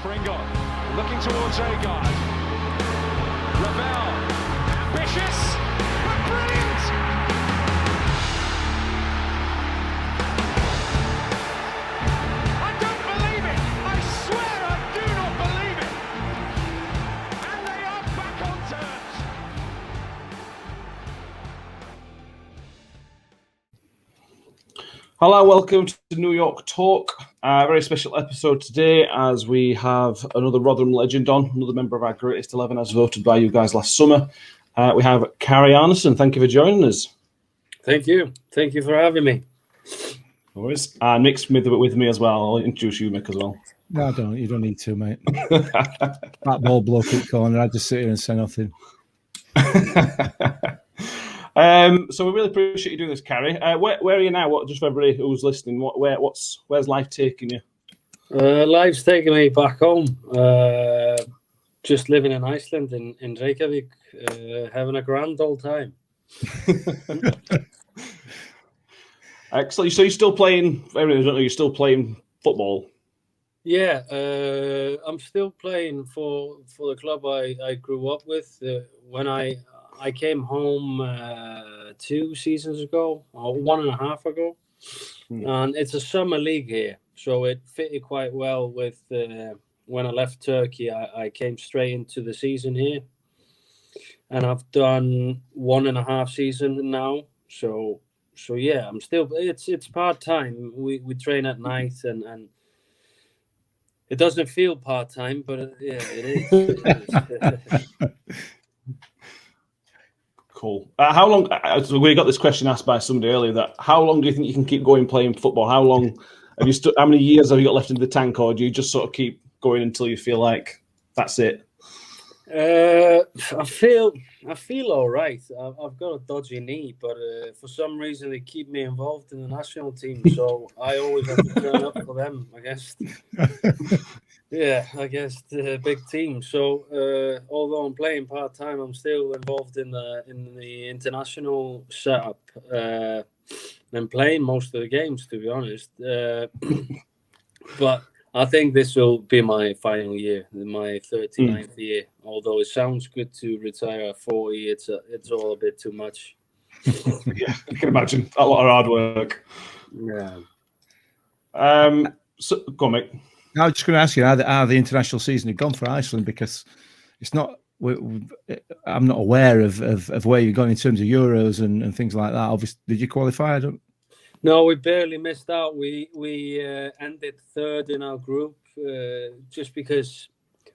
Pringle looking towards Agard. Ravel, ambitious, but brilliant! I don't believe it! I swear I do not believe it! And they are back on terms! Hello, welcome to New York Talk. A very special episode today as we have another Rotherham legend on, another member of our Greatest 11 as voted by you guys last summer. We have Carrie Anderson. Thank you for joining us. Thank you. Thank you for having me. No worries. And Mick's with me as well. I'll introduce you, Mick, as well. No, you don't need to, mate. That ball bloke at corner, I just sit here and say nothing. So we really appreciate you doing this, Carrie. Where are you now? Just for everybody who's listening, where's life taking you? Life's taking me back home. Just living in Iceland, in Reykjavik, having a grand old time. Excellent. So you're still playing? You're still playing football? Yeah, I'm still playing for the club I grew up with. When I came home 2 seasons ago, or 1.5 ago, and it's a summer league here, so it fitted quite well with when I left Turkey. I came straight into the season here, and I've done 1.5 seasons now. So yeah, I'm still. It's part time. We train at night, and it doesn't feel part time, but yeah, it is. Cool. How long? We got this question asked by somebody earlier. That how long do you think you can keep going playing football? How long have you? How many years have you got left in the tank, or do you just sort of keep going until you feel like that's it? I feel all right. I've got a dodgy knee, but for some reason they keep me involved in the national team, so I always have to turn up for them, I guess. Yeah, I guess the big team. So although I'm playing part time, I'm still involved in the international setup and playing most of the games, to be honest. But I think this will be my final year, my 39th year. Although it sounds good to retire at 40, it's all a bit too much. Yeah, I can imagine a lot of hard work. Yeah. So go on, Mick. I was just going to ask you how the international season had gone for Iceland, because it's not. I'm not aware of where you're going in terms of Euros and things like that. Obviously, did you qualify? No, we barely missed out. We ended third in our group just because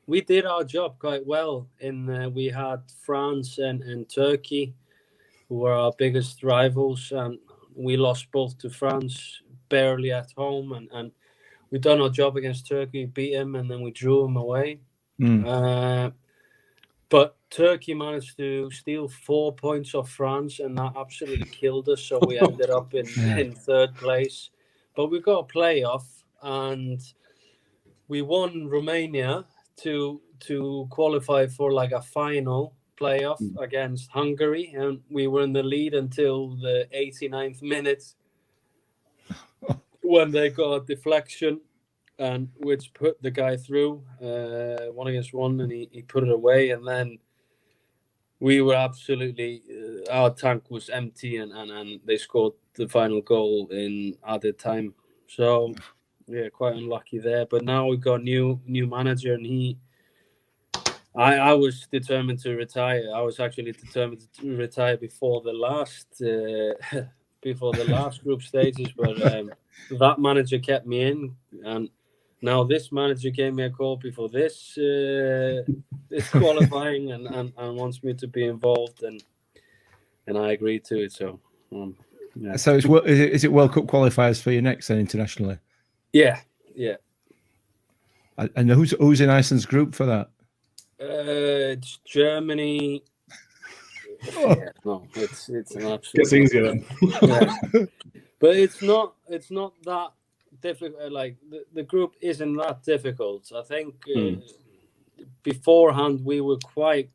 we did our job quite well. We had France and Turkey, who were our biggest rivals, and we lost both to France barely at home, and we done our job against Turkey, beat them, and then we drew them away. But Turkey managed to steal 4 points off France, and that absolutely killed us. So we ended up in third place. But we got a playoff, and we won Romania to qualify for like a final playoff against Hungary. And we were in the lead until the 89th minute when they got a deflection, and which put the guy through 1-against-1, and he put it away, and then we were absolutely our tank was empty, and they scored the final goal in added time. So yeah, quite unlucky there. But now we've got new manager, and I was determined to retire. I was actually determined to retire before the last group stages, but that manager kept me in, and now this manager gave me a call before this qualifying and wants me to be involved, and I agreed to it. So yeah. So is it World Cup qualifiers for you next then internationally? Yeah. And who's in Iceland's group for that? It's Germany. Yeah, no, it's an absolute. Gets easier then. Yeah. But it's not that difficult. Like the group isn't that difficult. I think beforehand we were quite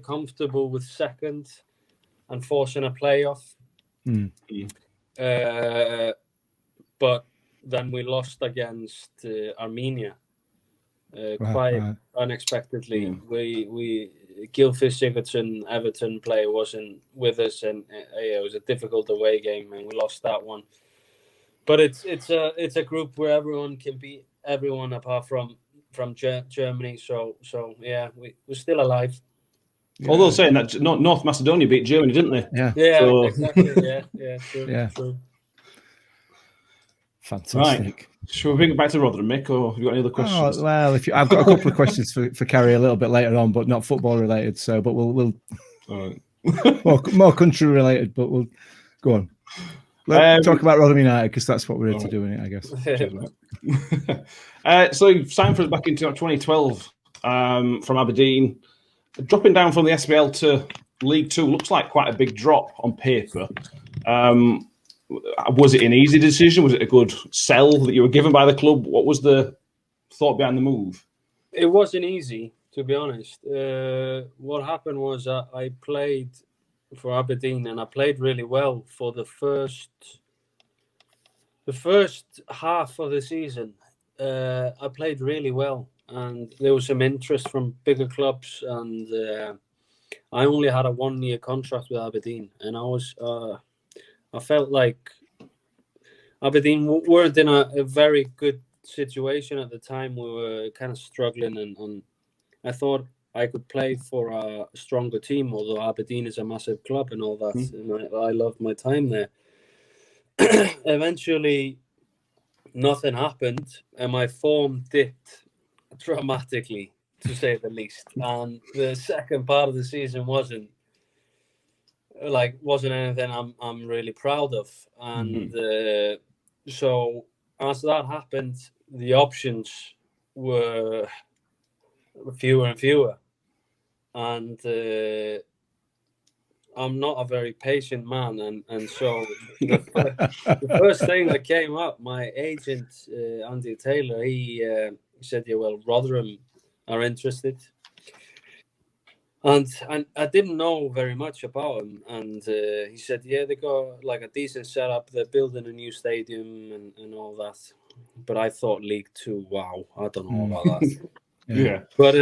comfortable with second and forcing a playoff. But then we lost against Armenia quite unexpectedly. Yeah. We Gylfi Sigurdsson, Everton player, wasn't with us, and it was a difficult away game, and we lost that one. But it's a group where everyone can beat everyone apart from Germany. So yeah, we're still alive. Yeah. Although saying that North Macedonia beat Germany, didn't they? Yeah, exactly. Yeah, true. True. Fantastic. Right. Shall we bring it back to Rotherham, Mick, or have you got any other questions? Oh, well, I've got a couple of questions for Carrie a little bit later on, but not football related. So, but we'll All right. more country related. But we'll go on. Let's talk about Rotherham United, because that's what we're here to do, I guess. So you signed for us back in 2012 from Aberdeen. Dropping down from the SPL to League Two looks like quite a big drop on paper. Was it an easy decision? Was it a good sell that you were given by the club? What was the thought behind the move? It wasn't easy, to be honest. What happened was I played for Aberdeen, and I played really well for the first half of the season. I played really well, and there was some interest from bigger clubs, and I only had a 1-year contract with Aberdeen, and I felt like Aberdeen weren't in a very good situation at the time. We were kind of struggling, and I thought I could play for a stronger team, although Aberdeen is a massive club and all that, and I loved my time there. Eventually, nothing happened, and my form dipped dramatically, to say the least. And the second part of the season wasn't anything I'm really proud of. And so as that happened, the options were fewer and fewer. And I'm not a very patient man, and so the first thing that came up, my agent Andy Taylor, he said, "Yeah, well, Rotherham are interested," and I didn't know very much about him, and he said, "Yeah, they got like a decent setup. They're building a new stadium and all that." But I thought League Two, wow, I don't know about that. Yeah. But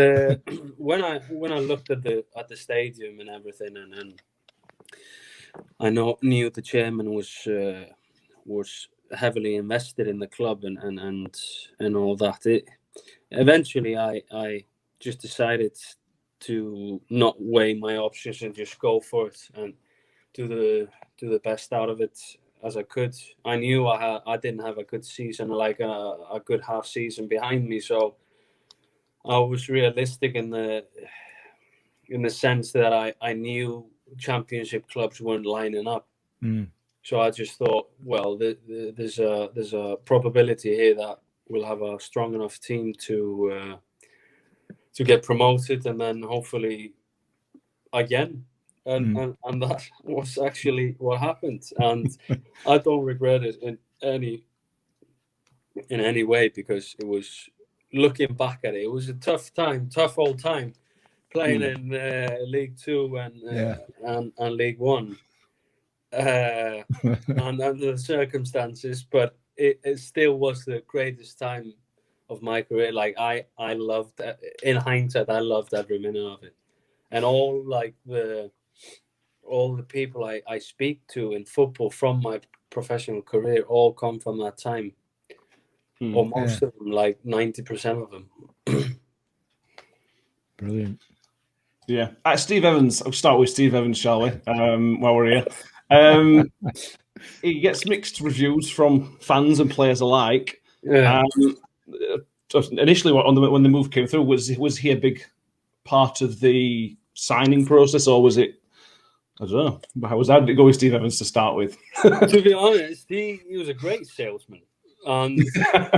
when I looked at the stadium and everything, and I knew the chairman was heavily invested in the club and all that. Eventually I just decided to not weigh my options and just go for it and do the best out of it as I could. I knew I didn't have a good season, like a good half season behind me, so I was realistic in the sense that I knew championship clubs weren't lining up. So I just thought, well, there's a probability here that we'll have a strong enough team to get promoted, and then hopefully again, and that was actually what happened, and I don't regret it in any way, because it was, looking back at it, it was a tough old time playing in League Two and League One, and under the circumstances, but it still was the greatest time of my career. Like I loved, in hindsight, I loved every minute of it, and all the people I speak to in football from my professional career all come from that time. Or most of them, like 90% of them. Brilliant. Yeah. Steve Evans. I'll start with Steve Evans, shall we? While we're here. He gets mixed reviews from fans and players alike. Yeah. Initially, when the move came through, was he a big part of the signing process, or was it? I don't know. How did it go with Steve Evans to start with? To be honest, he was a great salesman, and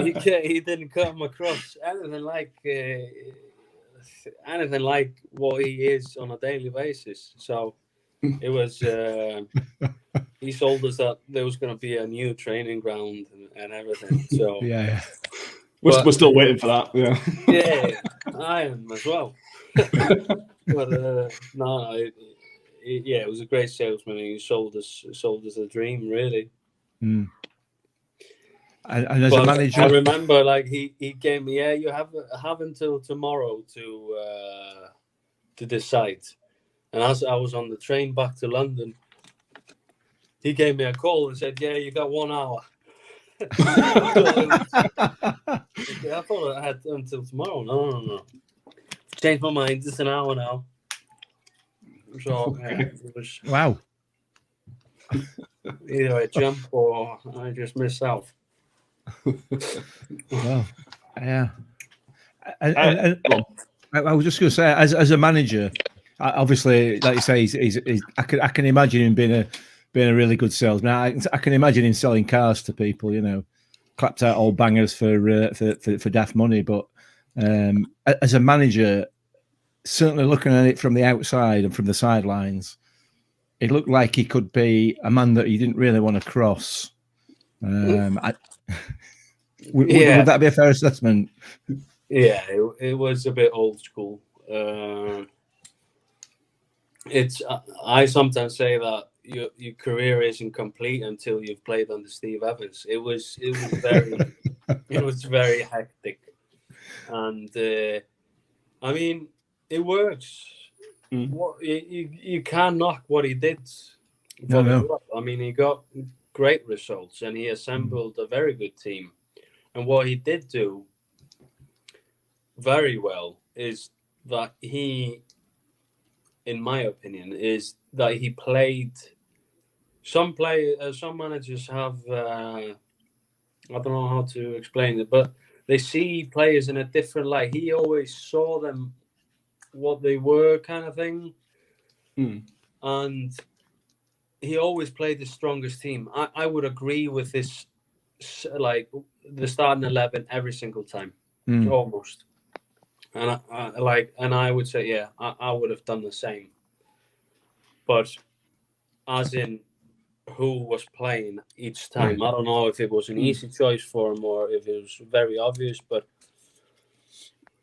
he didn't come across anything like what he is on a daily basis. So it was. He sold us that there was going to be a new training ground and everything. So yeah. We're still waiting for that. Yeah. Yeah, I am as well. But no, it was a great salesman. He sold us a dream, really. And as a But manager, I remember, like he gave me, yeah, you have until tomorrow to decide. And as I was on the train back to London, he gave me a call and said, "Yeah, you got 1 hour." I thought I had until tomorrow. No. Changed my mind. It's an hour now. So yeah, it was wow. either I jump or I just miss out. Well, yeah. And I was just going to say, as a manager, obviously, like you say, he's I can imagine him being a really good salesman. I can imagine him selling cars to people, you know, clapped out all bangers for daft money. But as a manager, certainly looking at it from the outside and from the sidelines, it looked like he could be a man that you didn't really want to cross. Would that be a fair assessment? Yeah, it was a bit old school. I sometimes say that your career isn't complete until you've played under Steve Evans. It was very it was very hectic, and I mean it works. What you can't knock what he did. No. I mean, he got great results and he assembled a very good team. And what he did do very well is that he, in my opinion, is that he played. Some managers have I don't know how to explain it, but they see players in a different light. He always saw them what they were, kind of thing, and he always played the strongest team. I would agree with this, like the starting 11 every single time, almost. And I would say, yeah, I would have done the same. But as in who was playing each time, I don't know if it was an easy choice for him or if it was very obvious, but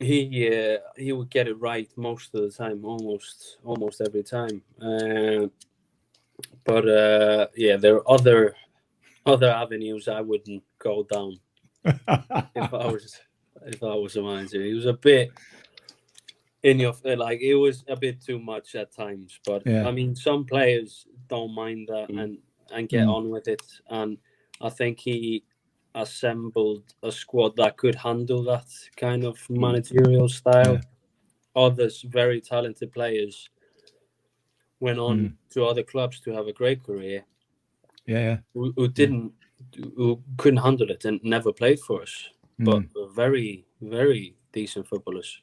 he would get it right most of the time, almost every time. But there are other avenues I wouldn't go down if I was a manager. He was a bit in your like it was a bit too much at times. But I mean, some players don't mind that and get on with it. And I think he assembled a squad that could handle that kind of managerial style. Others, very talented players, went on to other clubs to have a great career. Who couldn't handle it and never played for us, but were very, very decent footballers.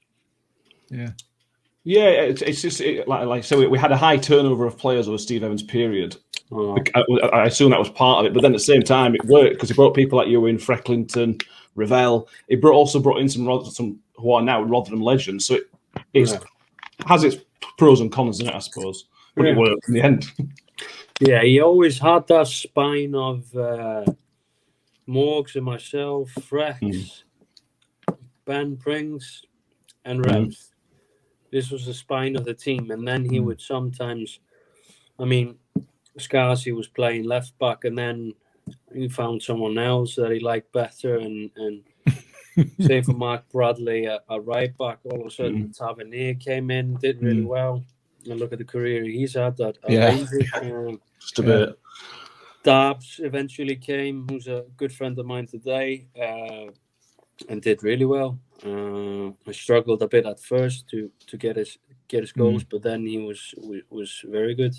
It's just like I say, we had a high turnover of players over Steve Evans' period. I assume that was part of it, but then at the same time it worked because he brought people like Ewan, Frecklington, Ravel. He also brought in some who are now Rotherham legends. So it has its pros and cons in it, I suppose. But it worked in the end. Yeah, he always had that spine of Morgs and myself, Frex, Ben Prings, and Revs. This was the spine of the team. And then he would sometimes, I mean, Scarcy was playing left back, and then he found someone else that he liked better. And same for Mark Bradley at right back. All of a sudden, Tavernier came in, did really well. And look at the career he's had at Rangers. Just a bit. Darbs eventually came, who's a good friend of mine today, and did really well. I struggled a bit at first to get his goals, but then he was very good.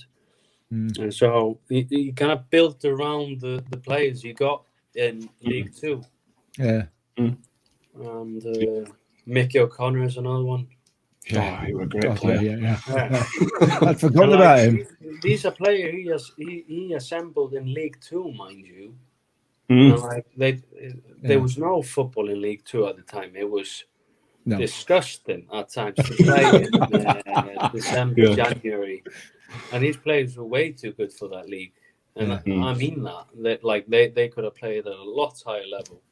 And so he kind of built around the players he got in League Two. And Mickey O'Connor is another one. Yeah, he was a great player. I'd forgotten about him. These are players he assembled in League Two, mind you. And there was no football in League Two at the time. It was disgusting at times to play in December, January, and these players were way too good for that league. And I mean that they could have played at a lot higher level.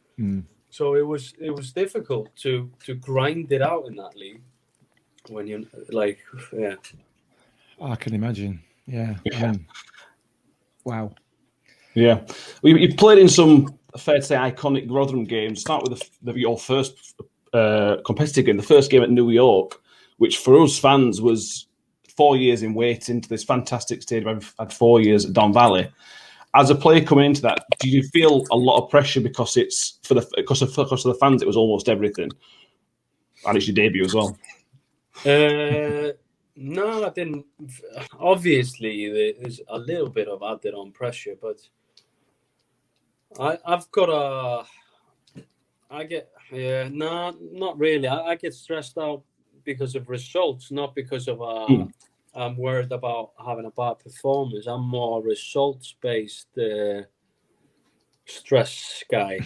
So it was difficult to grind it out in that league. When you I can imagine. I mean, wow. Yeah. Well, you played in some, fair to say, iconic Rotherham games. Start with your first competitive game, the first game at New York, which for us fans was 4 years in waiting to this fantastic stadium. I've had 4 years at Don Valley. As a player coming into that, do you feel a lot of pressure because it's because of the fans? It was almost everything, and it's your debut as well. No, I didn't. Obviously, there's a little bit of added on pressure, but no, not really. I get stressed out because of results, not because of I'm worried about having a bad performance. I'm more results-based stress guy.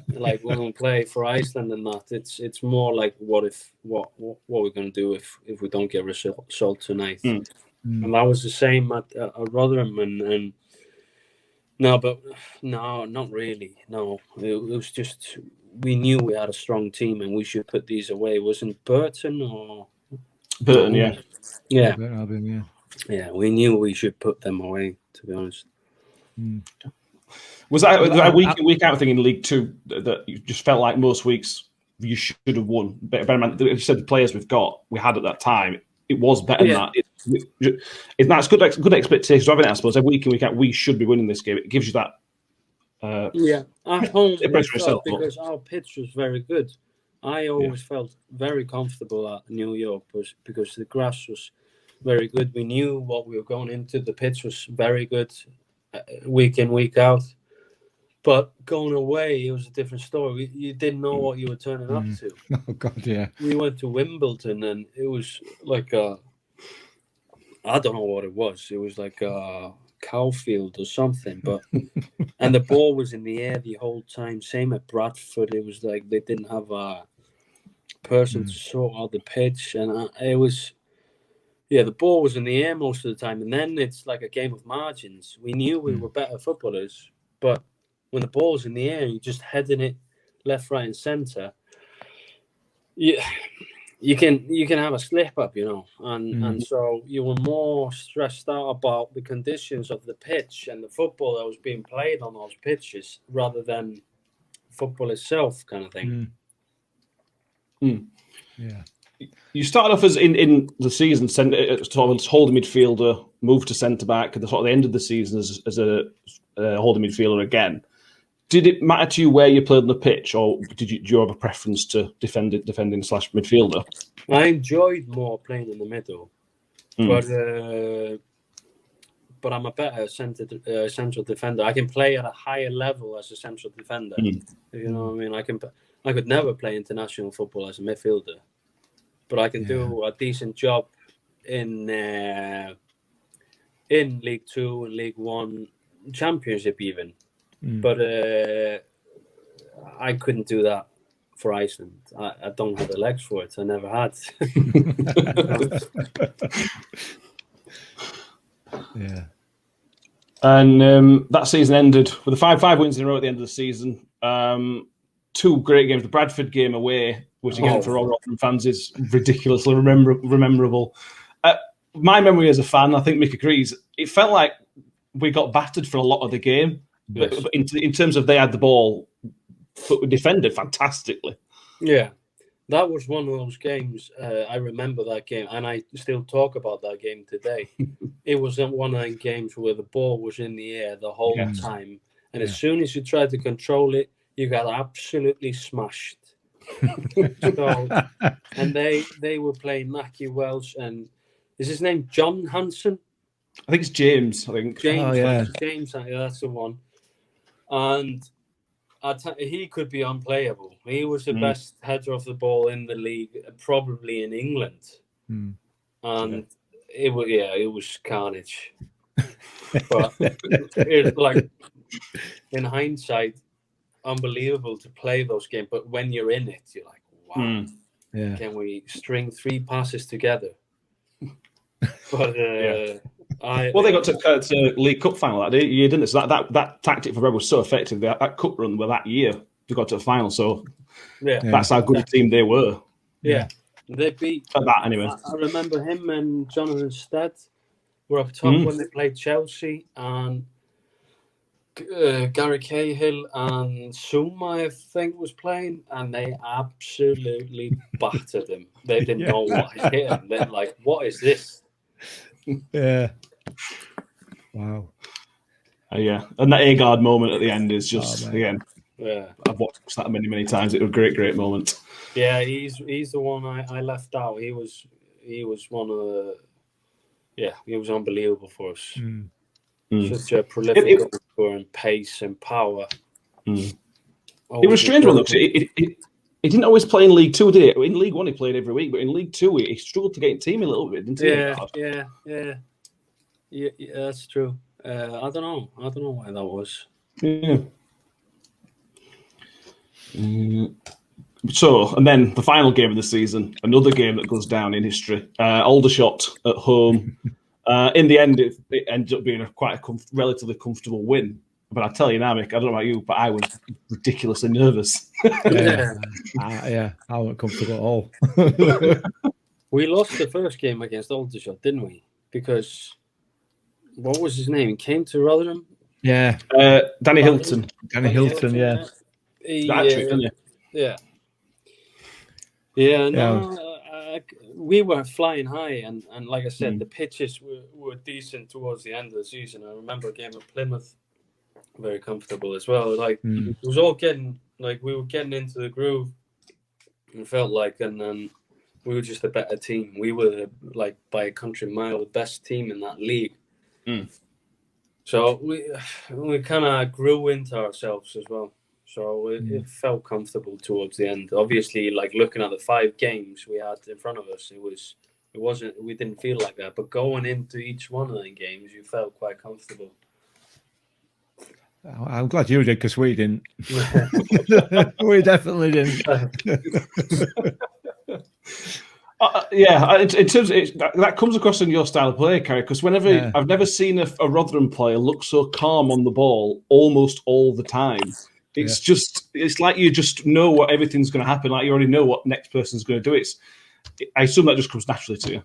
Like when we play for Iceland and that, it's more like what we're going to do if we don't get result tonight. And that was the same at Rotherham and no, not really. No, it was just we knew we had a strong team and we should put these away. Wasn't Burton or Burton? No. Yeah. Yeah, we knew we should put them away, to be honest. Was that week in, week out thing in League Two that you just felt like most weeks you should have won? Better man, you said the players we had at that time, it was better than that. That's good expectations of having it, I suppose. Every week in, week out, we should be winning this game. It gives you that. At home, yourself, because our pitch was very good. I always felt very comfortable at New York because the grass was very good. We knew what we were going into. The pitch was very good week in, week out. But going away, it was a different story. You didn't know what you were turning up to. Oh, God, yeah. We went to Wimbledon, and it was like I don't know what it was. It was like a cowfield or something. But and the ball was in the air the whole time. Same at Bradford. It was like they didn't have a person to sort out the pitch. And it was... Yeah, the ball was in the air most of the time. And then it's like a game of margins. We knew we were better footballers, but when the ball's in the air, you're just heading it left, right, and centre. You can have a slip up, and so you were more stressed out about the conditions of the pitch and the football that was being played on those pitches rather than football itself, kind of thing. Yeah. You started off as in the season, sort of holding midfielder, moved to centre back at the sort of the end of the season as a holding midfielder again. Did it matter to you where you played on the pitch, or do you have a preference to defending / midfielder? I enjoyed more playing in the middle, but I'm a better central defender. I can play at a higher level as a central defender. You know what I mean? I could never play international football as a midfielder, but I can do a decent job in League Two and League One, Championship even. But I couldn't do that for Iceland. I don't have the legs for it. I never had. Yeah. And that season ended with the 5 wins in a row at the end of the season. 2 great games. The Bradford game away, which again for all Rotherham fans is ridiculously rememberable. My memory as a fan, I think Mick agrees, it felt like we got battered for a lot of the game. Yes. But in terms of they had the ball, but we defended fantastically. Yeah, that was one of those games. I remember that game, and I still talk about that game today. It was one of those games where the ball was in the air the whole time, and as soon as you tried to control it, you got absolutely smashed. And they were playing Mackie Welsh, and is his name John Hanson? I think it's James. James. That's the one. And he could be unplayable. He was the best header of the ball in the league, probably in England. And it was carnage. But it's like, in hindsight, unbelievable to play those games. But when you're in it, you're like, wow, can we string 3 passes together? But they got to League Cup final that year, didn't it? So that tactic for Red was so effective. That cup run that year, they got to the final. So that's how good a team they were. Yeah. They beat that anyway. I remember him and Jonathan Stead were up top when they played Chelsea, and Gary Cahill and Suma, I think, was playing, and they absolutely battered him. They didn't know what hit him. They're like, "What is this?" Yeah. Wow. Yeah, and that Agard moment at the end is just again. Yeah, I've watched that many times. It was a great moment. Yeah, he's the one I left out. He was one of the. Yeah, he was unbelievable for us. Such a prolific scorer and pace and power. It was strange one though. He didn't always play in League Two, did he? In League One, he played every week, but in League Two, he struggled to get in team a little bit, didn't he? Yeah, that's true. I don't know why that was. Yeah. So, and then the final game of the season, another game that goes down in history. Aldershot at home. In the end, it ended up being quite a relatively comfortable win. But I tell you now, Mick, I don't know about you, but I was ridiculously nervous. Yeah, I wasn't comfortable at all. We lost the first game against Aldershot, didn't we? Because what was his name? He came to Rotherham. Yeah, Danny Hilton. Danny Hilton, yeah. We were flying high, and like I said, the pitches were decent towards the end of the season. I remember a game at Plymouth, very comfortable as well. Like it was all getting we were getting into the groove. It felt like, and then we were just a better team. We were by a country mile the best team in that league. So we kind of grew into ourselves as well. So it felt comfortable towards the end. Obviously, looking at the 5 games we had in front of us, we didn't feel like that. But going into each one of the games, you felt quite comfortable. I'm glad you did, because we didn't. We definitely didn't. In terms of that comes across in your style of play, Carrie, because I've never seen a Rotherham player look so calm on the ball almost all the time. It's like you just know what everything's going to happen. Like you already know what next person's going to do. I assume that just comes naturally to you.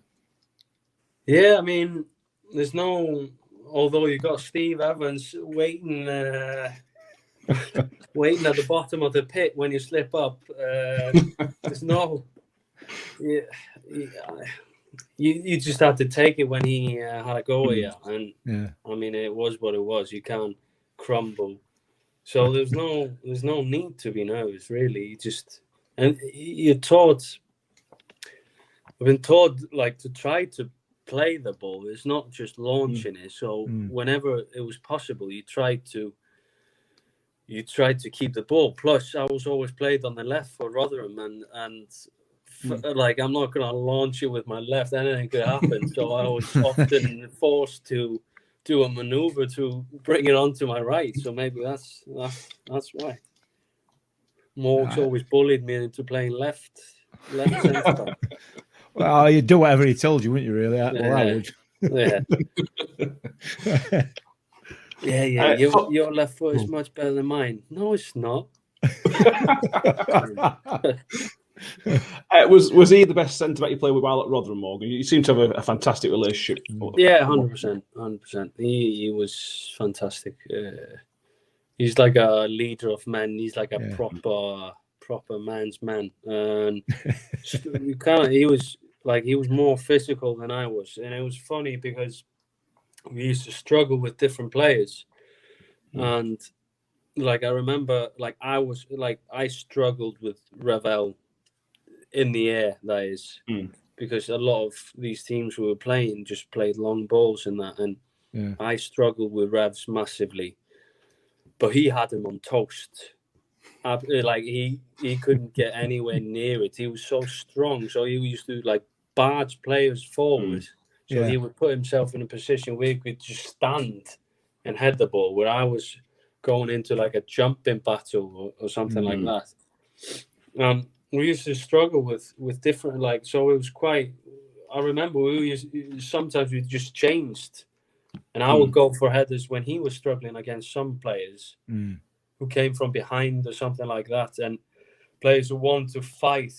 Yeah, I mean, there's no. Although you got Steve Evans waiting waiting at the bottom of the pit when you slip up. There's no. You just had to take it when he had a go at you, and I mean, it was what it was. You can't crumble. So there's no need to be nervous, really. I've been taught to try to play the ball. It's not just launching it. So whenever it was possible, you tried to keep the ball. Plus, I was always played on the left for Rotherham, and I'm not going to launch it with my left. Anything could happen. So I was often forced to do a maneuver to bring it onto my right. So maybe that's why. Morgs always bullied me into playing left centre back. Well, you'd do whatever he told you, wouldn't you, really? Well, I would. Yeah. Your left foot is much better than mine. No, it's not. Was he the best centre back you played with while at Rotherham, Morgan? You seem to have a fantastic relationship. Yeah, 100%. He was fantastic. He's like a leader of men. He's like a proper man's man. And he was more physical than I was, and it was funny because we used to struggle with different players, and I remember I struggled with Ravel in the air, that is, because a lot of these teams we were playing just played long balls and that, and I struggled with Revs massively, but he had him on toast. He couldn't get anywhere near it. He was so strong, so he used to barge players forward. So he would put himself in a position where he could just stand and head the ball, where I was going into a jumping battle or something like that. We used to struggle with different so it was quite. I remember sometimes we just changed, and I would go for headers when he was struggling against some players who came from behind or something like that, and players who wanted to fight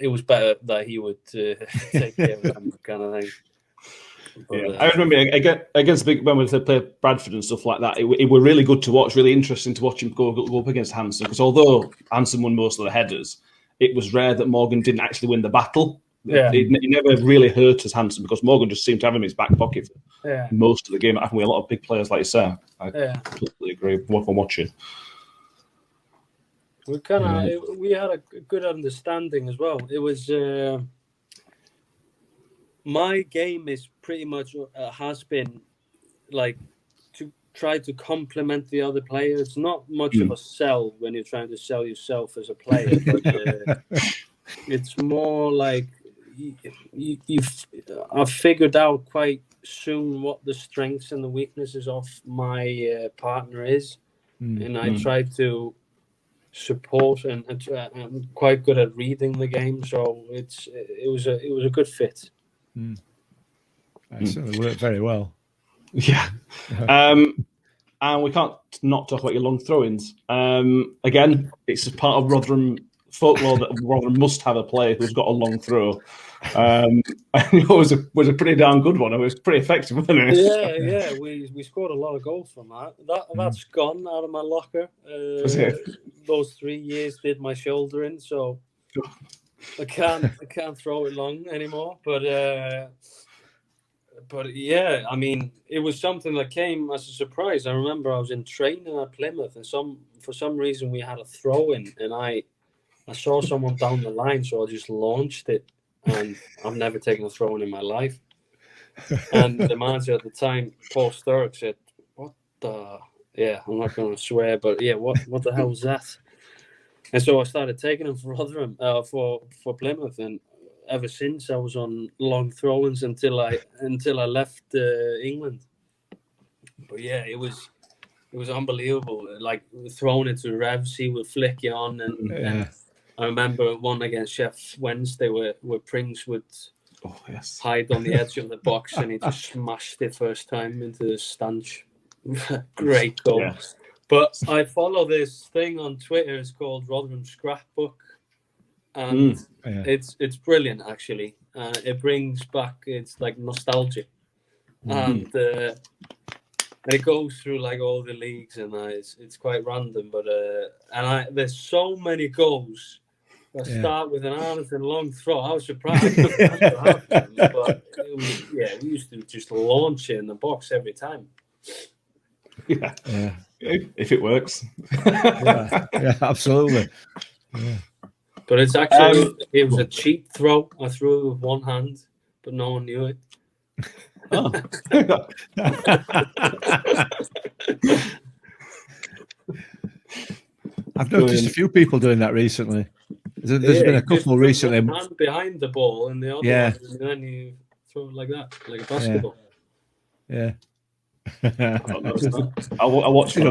it was better that he would take care of them kind of thing. Yeah, I remember against big when we played Bradford and stuff like that. It were really good to watch, really interesting to watch him go up against Hansen, because although Hansen won most of the headers, it was rare that Morgan didn't actually win the battle. Yeah. He never really hurt us Hansen, because Morgan just seemed to have him in his back pocket for most of the game. I think we had a lot of big players, like you say. I completely agree with what I'm watching. We had a good understanding as well. It was my game is pretty much has been like to try to complement the other player. It's not much of a sell when you're trying to sell yourself as a player, but it's more like I've figured out quite soon what the strengths and the weaknesses of my partner is, and I try to support and I'm quite good at reading the game, so it was a good fit. It certainly worked very well. Yeah. And we can't not talk about your long throw-ins. Again, it's a part of Rotherham folklore that Rotherham must have a player who's got a long throw. It was a pretty darn good one. It was pretty effective, wasn't it? Yeah. We scored a lot of goals from that. That's gone out of my locker. Those 3 years did my shoulder in, so I can't throw it long anymore. But yeah, I mean, it was something that came as a surprise. I remember I was in training at Plymouth, and for some reason we had a throw in, and I saw someone down the line, so I just launched it, and I've never taken a throw in my life. And the manager at the time, Paul Sturrock, said, "What the?" Yeah, I'm not going to swear, but yeah, what the hell was that? And so I started taking them for Rotherham, for Plymouth, and ever since I was on long throw-ins until I left England. But yeah, it was unbelievable. Like throwing it to Revs, he would flick you on, and I remember one against Chef Wednesday where Prince would hide on the edge of the box, and he just smashed it first time into the stanch. Great goal. Yeah. But I follow this thing on Twitter. It's called Rotherham Scrapbook, and it's brilliant actually. It brings back, it's like nostalgia, and it goes through like all the leagues, and it's quite random. But there's so many goals that start with an Arnason long throw. I was surprised, but we used to just launch it in the box every time. Yeah. If it works. yeah, absolutely. Yeah. But it's actually it was a cheap throw. I threw it with one hand, but no one knew it. Oh. I've noticed a few people doing that recently. There's been a couple recently. One hand behind the ball and the other one, and then you throw it like that, like a basketball. Yeah. I watched it.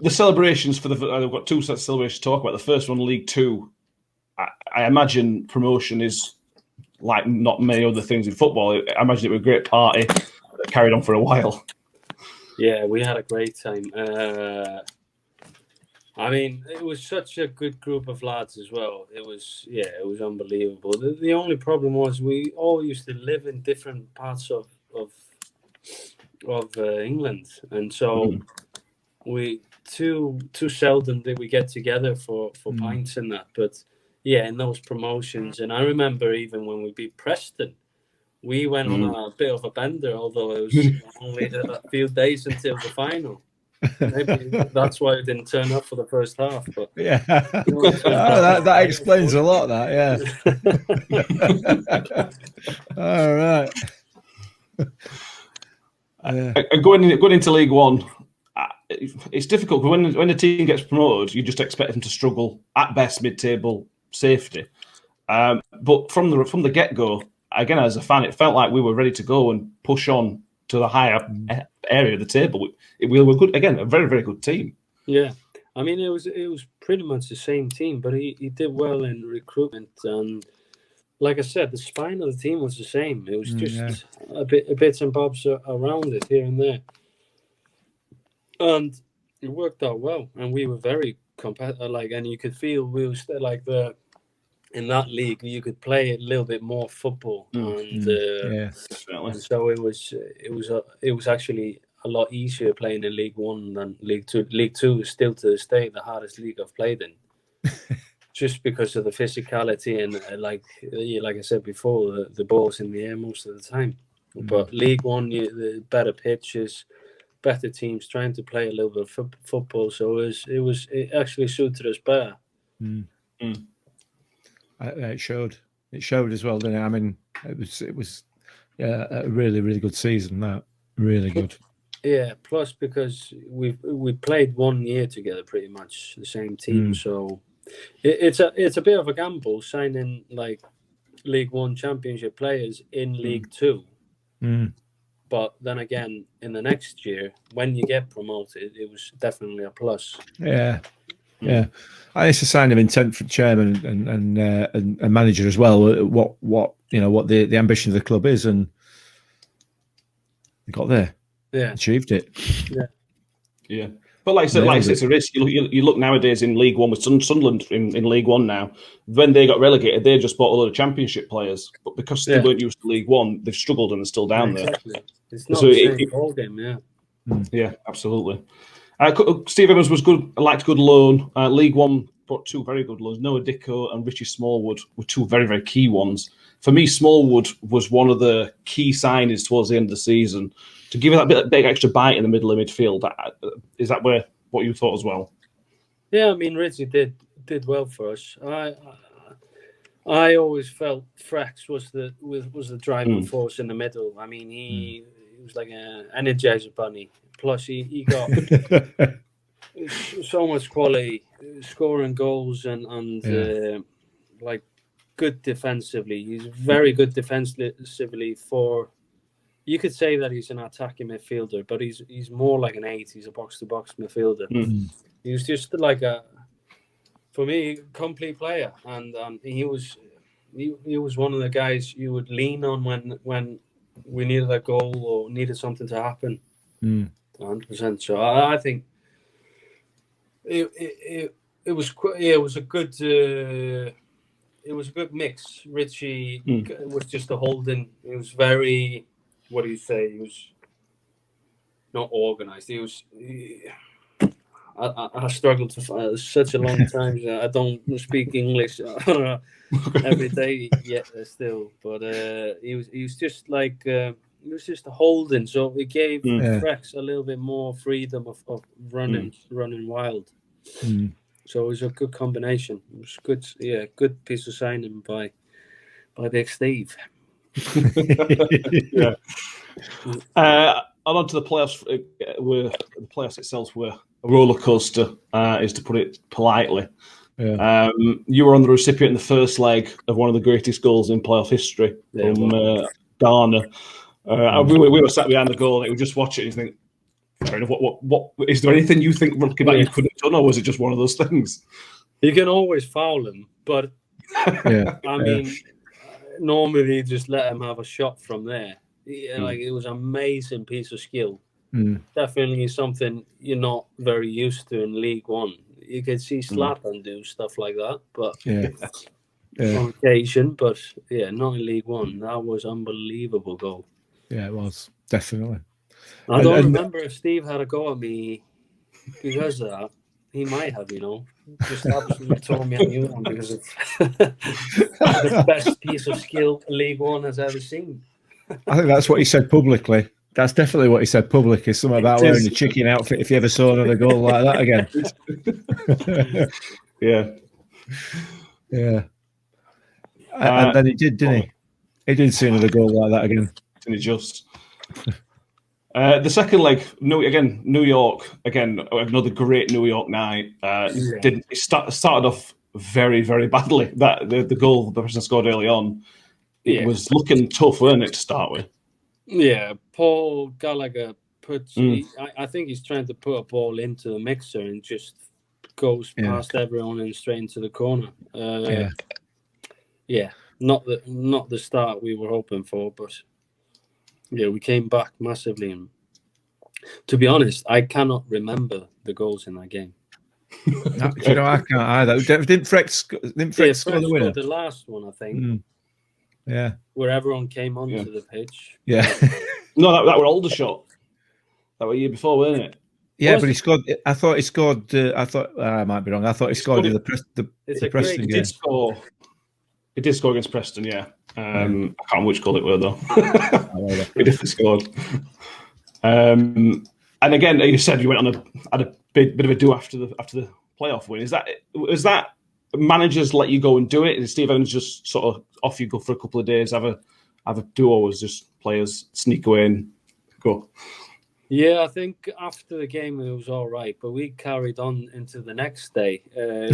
The celebrations for I've got two sets of celebrations to talk about. The first one, League Two. I imagine promotion is like not many other things in football. I imagine it was a great party that carried on for a while. Yeah, we had a great time. I mean, it was such a good group of lads as well. It was unbelievable. The only problem was we all used to live in different parts of England, and so we too seldom did we get together for pints and that. But yeah, in those promotions, and I remember even when we beat Preston, we went on a bit of a bender, although it was only a few days until the final. Maybe that's why it didn't turn up for the first half. But that explains a lot. That all right. Going into League One, it's difficult when the team gets promoted. You just expect them to struggle at best, mid-table safety. But from the get-go, again as a fan, it felt like we were ready to go and push on to the higher area of the table. We were good again, a very, very good team. Yeah, I mean it was pretty much the same team, but he did well in recruitment, and like I said, the spine of the team was the same. It was just a bits and bobs around it here and there, and it worked out well. And we were very competitive, and you could feel we were still like the in that league you could play a little bit more football, and Definitely. so it was actually a lot easier playing in League One than League Two. League Two is still to this day the hardest league I've played in, just because of the physicality and like I said before, the ball's in the air most of the time. But League One, the better pitches, better teams trying to play a little bit of football, so it actually suited us better. It showed as well, didn't it? I mean, it was a really, really good season. That really good. Yeah, plus because we played 1 year together, pretty much the same team. So it's a bit of a gamble signing like League One Championship players in League Two. But then again, in the next year, when you get promoted, it was definitely a plus. Yeah. It's a sign of intent for the chairman and manager as well. What the ambition of the club is, and they got there. Yeah, achieved it. Yeah. But like I said, it's a risk. You look nowadays in League One with Sunderland in League One now. When they got relegated, they just bought a lot of Championship players. But because they weren't used to League One, they've struggled and they're still down there. It's not the same ball game, Yeah, absolutely. Steve Evans was good. I liked good loan. League One brought 2 very good loans. Noah Dicko and Richie Smallwood were 2 very, very key ones. For me, Smallwood was one of the key signings towards the end of the season to give it that big extra bite in the middle of midfield. Is that what you thought as well? Yeah, I mean, Richie did well for us. I always felt Frex was the driving force in the middle. I mean, he was like an Energizer bunny. Plus, he got so much quality, scoring goals and like good defensively. He's very good defensively for. You could say that he's an attacking midfielder, but he's more like an 8. He's a box-to-box midfielder. He was just like for me, complete player, and he was one of the guys you would lean on when we needed a goal or needed something to happen. 100%. So I think it was a good mix. Richie was just a holding. He was very, what do you say? He was not organized. I struggled to find such a long time. I don't speak English every day yet still, but he was just like. It was just a holding, so it gave Frex a little bit more freedom of running wild. So it was a good combination. It was good, good piece of signing by Big Steve. On to the playoffs. The playoffs itself were a roller coaster, is to put it politely. You were on the recipient in the first leg of one of the greatest goals in playoff history from Ghana. We were sat behind the goal. And we just watch it and think, fair enough. What is there anything you think looking back you could have done, or was it just one of those things? You can always foul him, but I mean, normally you just let him have a shot from there. Like it was an amazing piece of skill. Definitely something you're not very used to in League One. You can see Zlatan do stuff like that, but on occasion. But not in League One. That was unbelievable goal. Yeah, it was definitely. I don't remember if Steve had a go at me because of that. He might have, just absolutely told me a new one because of the best piece of skill League One has ever seen. I think that's what he said publicly. That's definitely what he said publicly. Something about wearing a chicken outfit if you ever saw another goal like that again. Yeah. And then he did, didn't he? He did see another goal like that again. And he just. The second leg, New York, another great New York night. It started off very, very badly. That the goal the person scored early on, it was looking tough, wasn't it, to start with? Yeah, Paul Gallagher I think he's trying to put a ball into the mixer and just goes past everyone and straight into the corner. Not the start we were hoping for, but we came back massively. And to be honest, I cannot remember the goals in that game. You know, I can't either. Didn't Freck score the winner? The last one, I think. Yeah. Where everyone came onto the pitch. Yeah. No, that were Aldershot. That were a year before, weren't it? Yeah, but he scored. I thought he scored. I thought I might be wrong. I thought he scored in the Preston game. He did score. He did score against Preston. Yeah. I can't remember which goal it were though. He definitely scored. And again, you said you went on had a bit of a do after the playoff win. Is that managers let you go and do it? And Steve Evans just sort of off you go for a couple of days, have a do, or was just players sneak away and go? Yeah, I think after the game it was all right, but we carried on into the next day.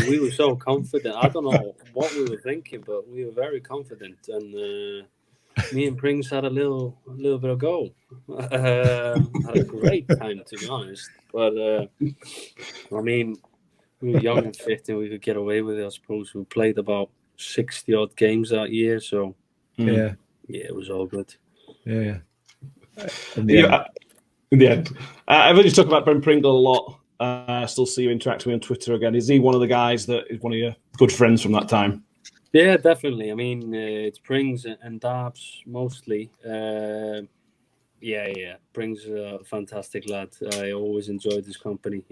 We were so confident. I don't know what we were thinking, but we were very confident. And me and Prings had a little bit of go. Had a great time, to be honest. But I mean, we were young and fit, and we could get away with it. I suppose we played about 60 odd games that year, so yeah, it was all good. Yeah. In the end, I've already talked about Ben Pringle a lot. I still see you interacting with me on Twitter again. Is he one of the guys that is one of your good friends from that time? Yeah, definitely. I mean, it's Prings and Darbs mostly. Prings is a fantastic lad. I always enjoyed his company.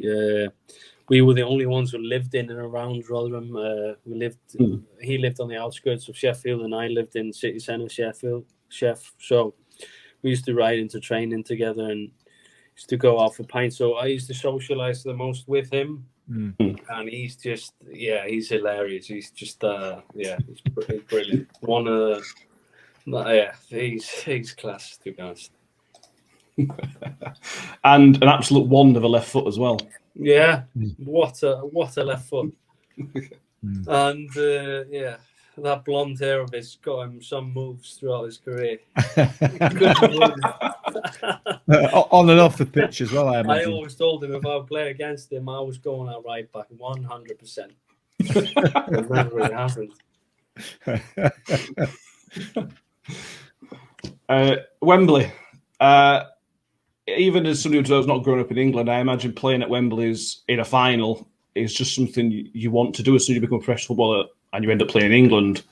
We were the only ones who lived in and around Rotherham. He lived on the outskirts of Sheffield, and I lived in city centre Sheffield. So we used to ride into training together and used to go out for pints. So I used to socialise the most with him. And he's just, he's hilarious. He's just, he's brilliant. He's class, to be honest. And an absolute wand of a left foot as well. Yeah, what a left foot. And that blonde hair of his got him some moves throughout his career. On and off the pitch as well, I imagine. I always told him if I would play against him, I was going out right back 100%. It never really happened. Wembley. Even as somebody who's not grown up in England, I imagine playing at Wembley in a final is just something you want to do as soon as you become a professional footballer and you end up playing in England.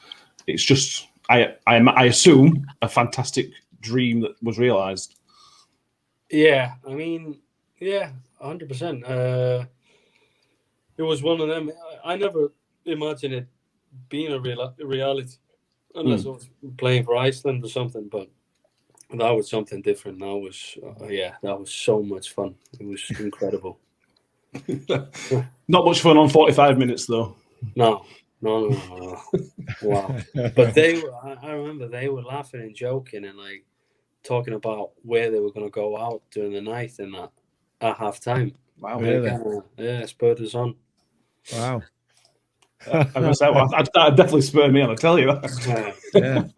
It's just, I assume, a fantastic dream that was realised. Yeah, I mean, 100%. It was one of them. I never imagined it being a reality unless I was playing for Iceland or something, but that was something different. That was so much fun. It was incredible. Not much fun on 45 minutes, though. No. Wow. But I remember they were laughing and joking and like talking about where they were going to go out during the night and that at half time. Wow. Really? Spurred us on. Wow. That definitely spurred me on, I tell you that.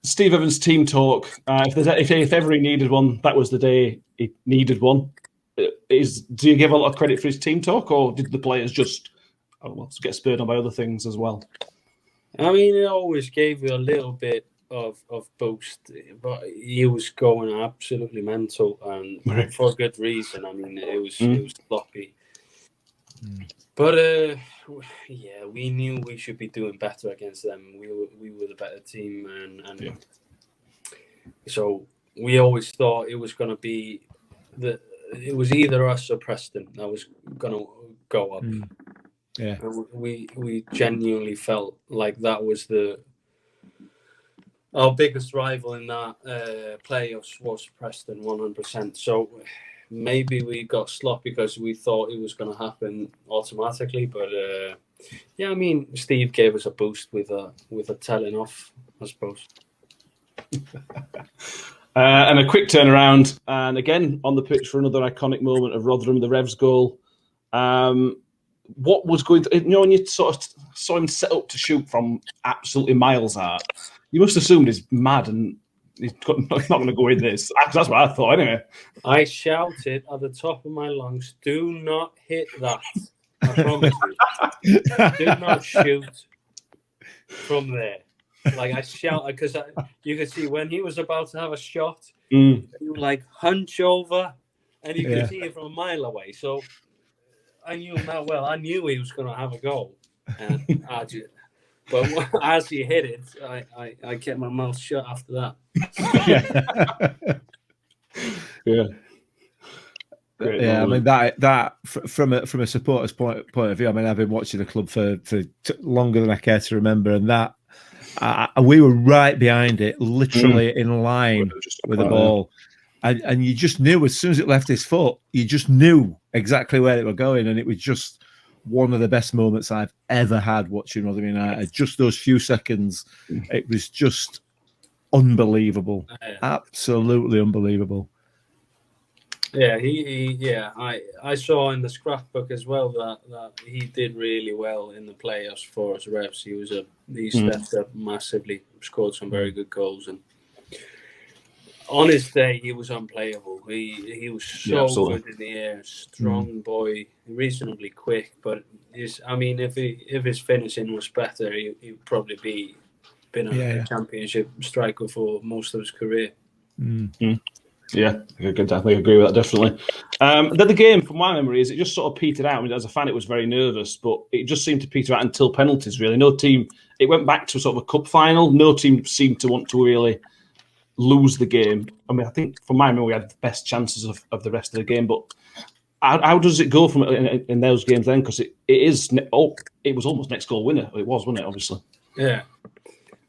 Steve Evans team talk. If ever he needed one, that was the day he needed one. Do you give a lot of credit for his team talk, or did the players just get spurred on by other things as well? I mean, it always gave you a little bit of boost, but he was going absolutely mental, and for a good reason. I mean, it was sloppy. But we knew we should be doing better against them. We were the better team, and so we always thought it was going to be it was either us or Preston that was going to go up. Yeah, and we genuinely felt like that was our biggest rival in that playoffs was Preston, 100%. So maybe we got sloppy because we thought it was going to happen automatically, but I mean, Steve gave us a boost with a telling off, I suppose. And a quick turnaround, and again on the pitch for another iconic moment of Rotherham, the Revs goal. What was going to, when you sort of saw him set up to shoot from absolutely miles out, you must have assumed he's mad and he's not going to go in this. That's what I thought, anyway. I shouted at the top of my lungs, "Do not hit that! I promise you, do not shoot from there." Like I shouted because you could see when he was about to have a shot, he would like hunch over, and you could see it from a mile away. So I knew him that well. I knew he was going to have a goal, and but as he hit it, I kept my mouth shut after that. Yeah. Great I mean that from a supporter's point of view. I mean, I've been watching the club for longer than I care to remember, and that we were right behind it, literally in line with the ball, and you just knew as soon as it left his foot, you just knew exactly where it were going, and it was just one of the best moments I've ever had watching Rotherham United. Just those few seconds, it was just unbelievable, absolutely unbelievable. Yeah, I saw in the scrapbook as well that he did really well in the playoffs for us Revs. He stepped up massively, scored some very good goals, and on his day he was unplayable. He was so good in the air, strong boy, reasonably quick. But if his finishing was better, he'd probably been a championship striker for most of his career. Yeah, I could definitely agree with that, definitely. Then the game, from my memory, is it just sort of petered out. I mean, as a fan, it was very nervous, but it just seemed to peter out until penalties, really. No team, it went back to sort of a cup final. No team seemed to want to really lose the game. I mean, I think, from my memory, we had the best chances of the rest of the game, but how does it go from in those games then? Because it was almost next goal winner. It was, wasn't it, obviously? Yeah.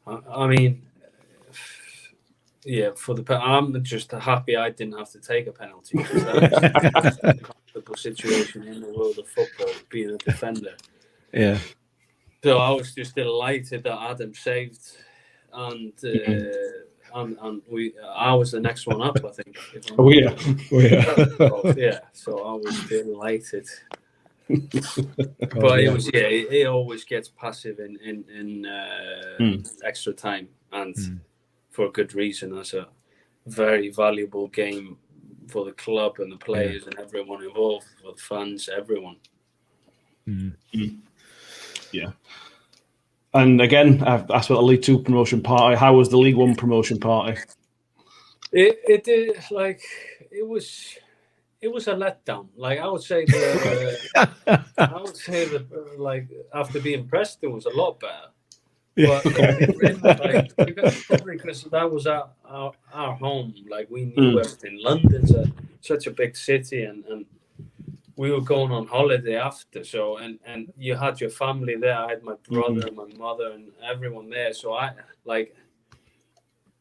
I mean... Yeah, I'm just happy I didn't have to take a penalty. That's a comfortable situation in the world of football, being a defender. Yeah. So I was just delighted that Adam saved, and I was the next one up, I think. Yeah. So I was delighted. But it always gets passive in extra time, and. For a good reason. That's a very valuable game for the club and the players and everyone involved, for the fans, everyone. Yeah. And again, I've asked about the League 2 promotion party. How was the League 1 promotion party? It did, like, it was a letdown. Like, I would say like, after being Preston, it was a lot better. But probably because that was our home. Like, we knew everything. London's such a big city, and we were going on holiday after. So and you had your family there. I had my brother and my mother and everyone there. So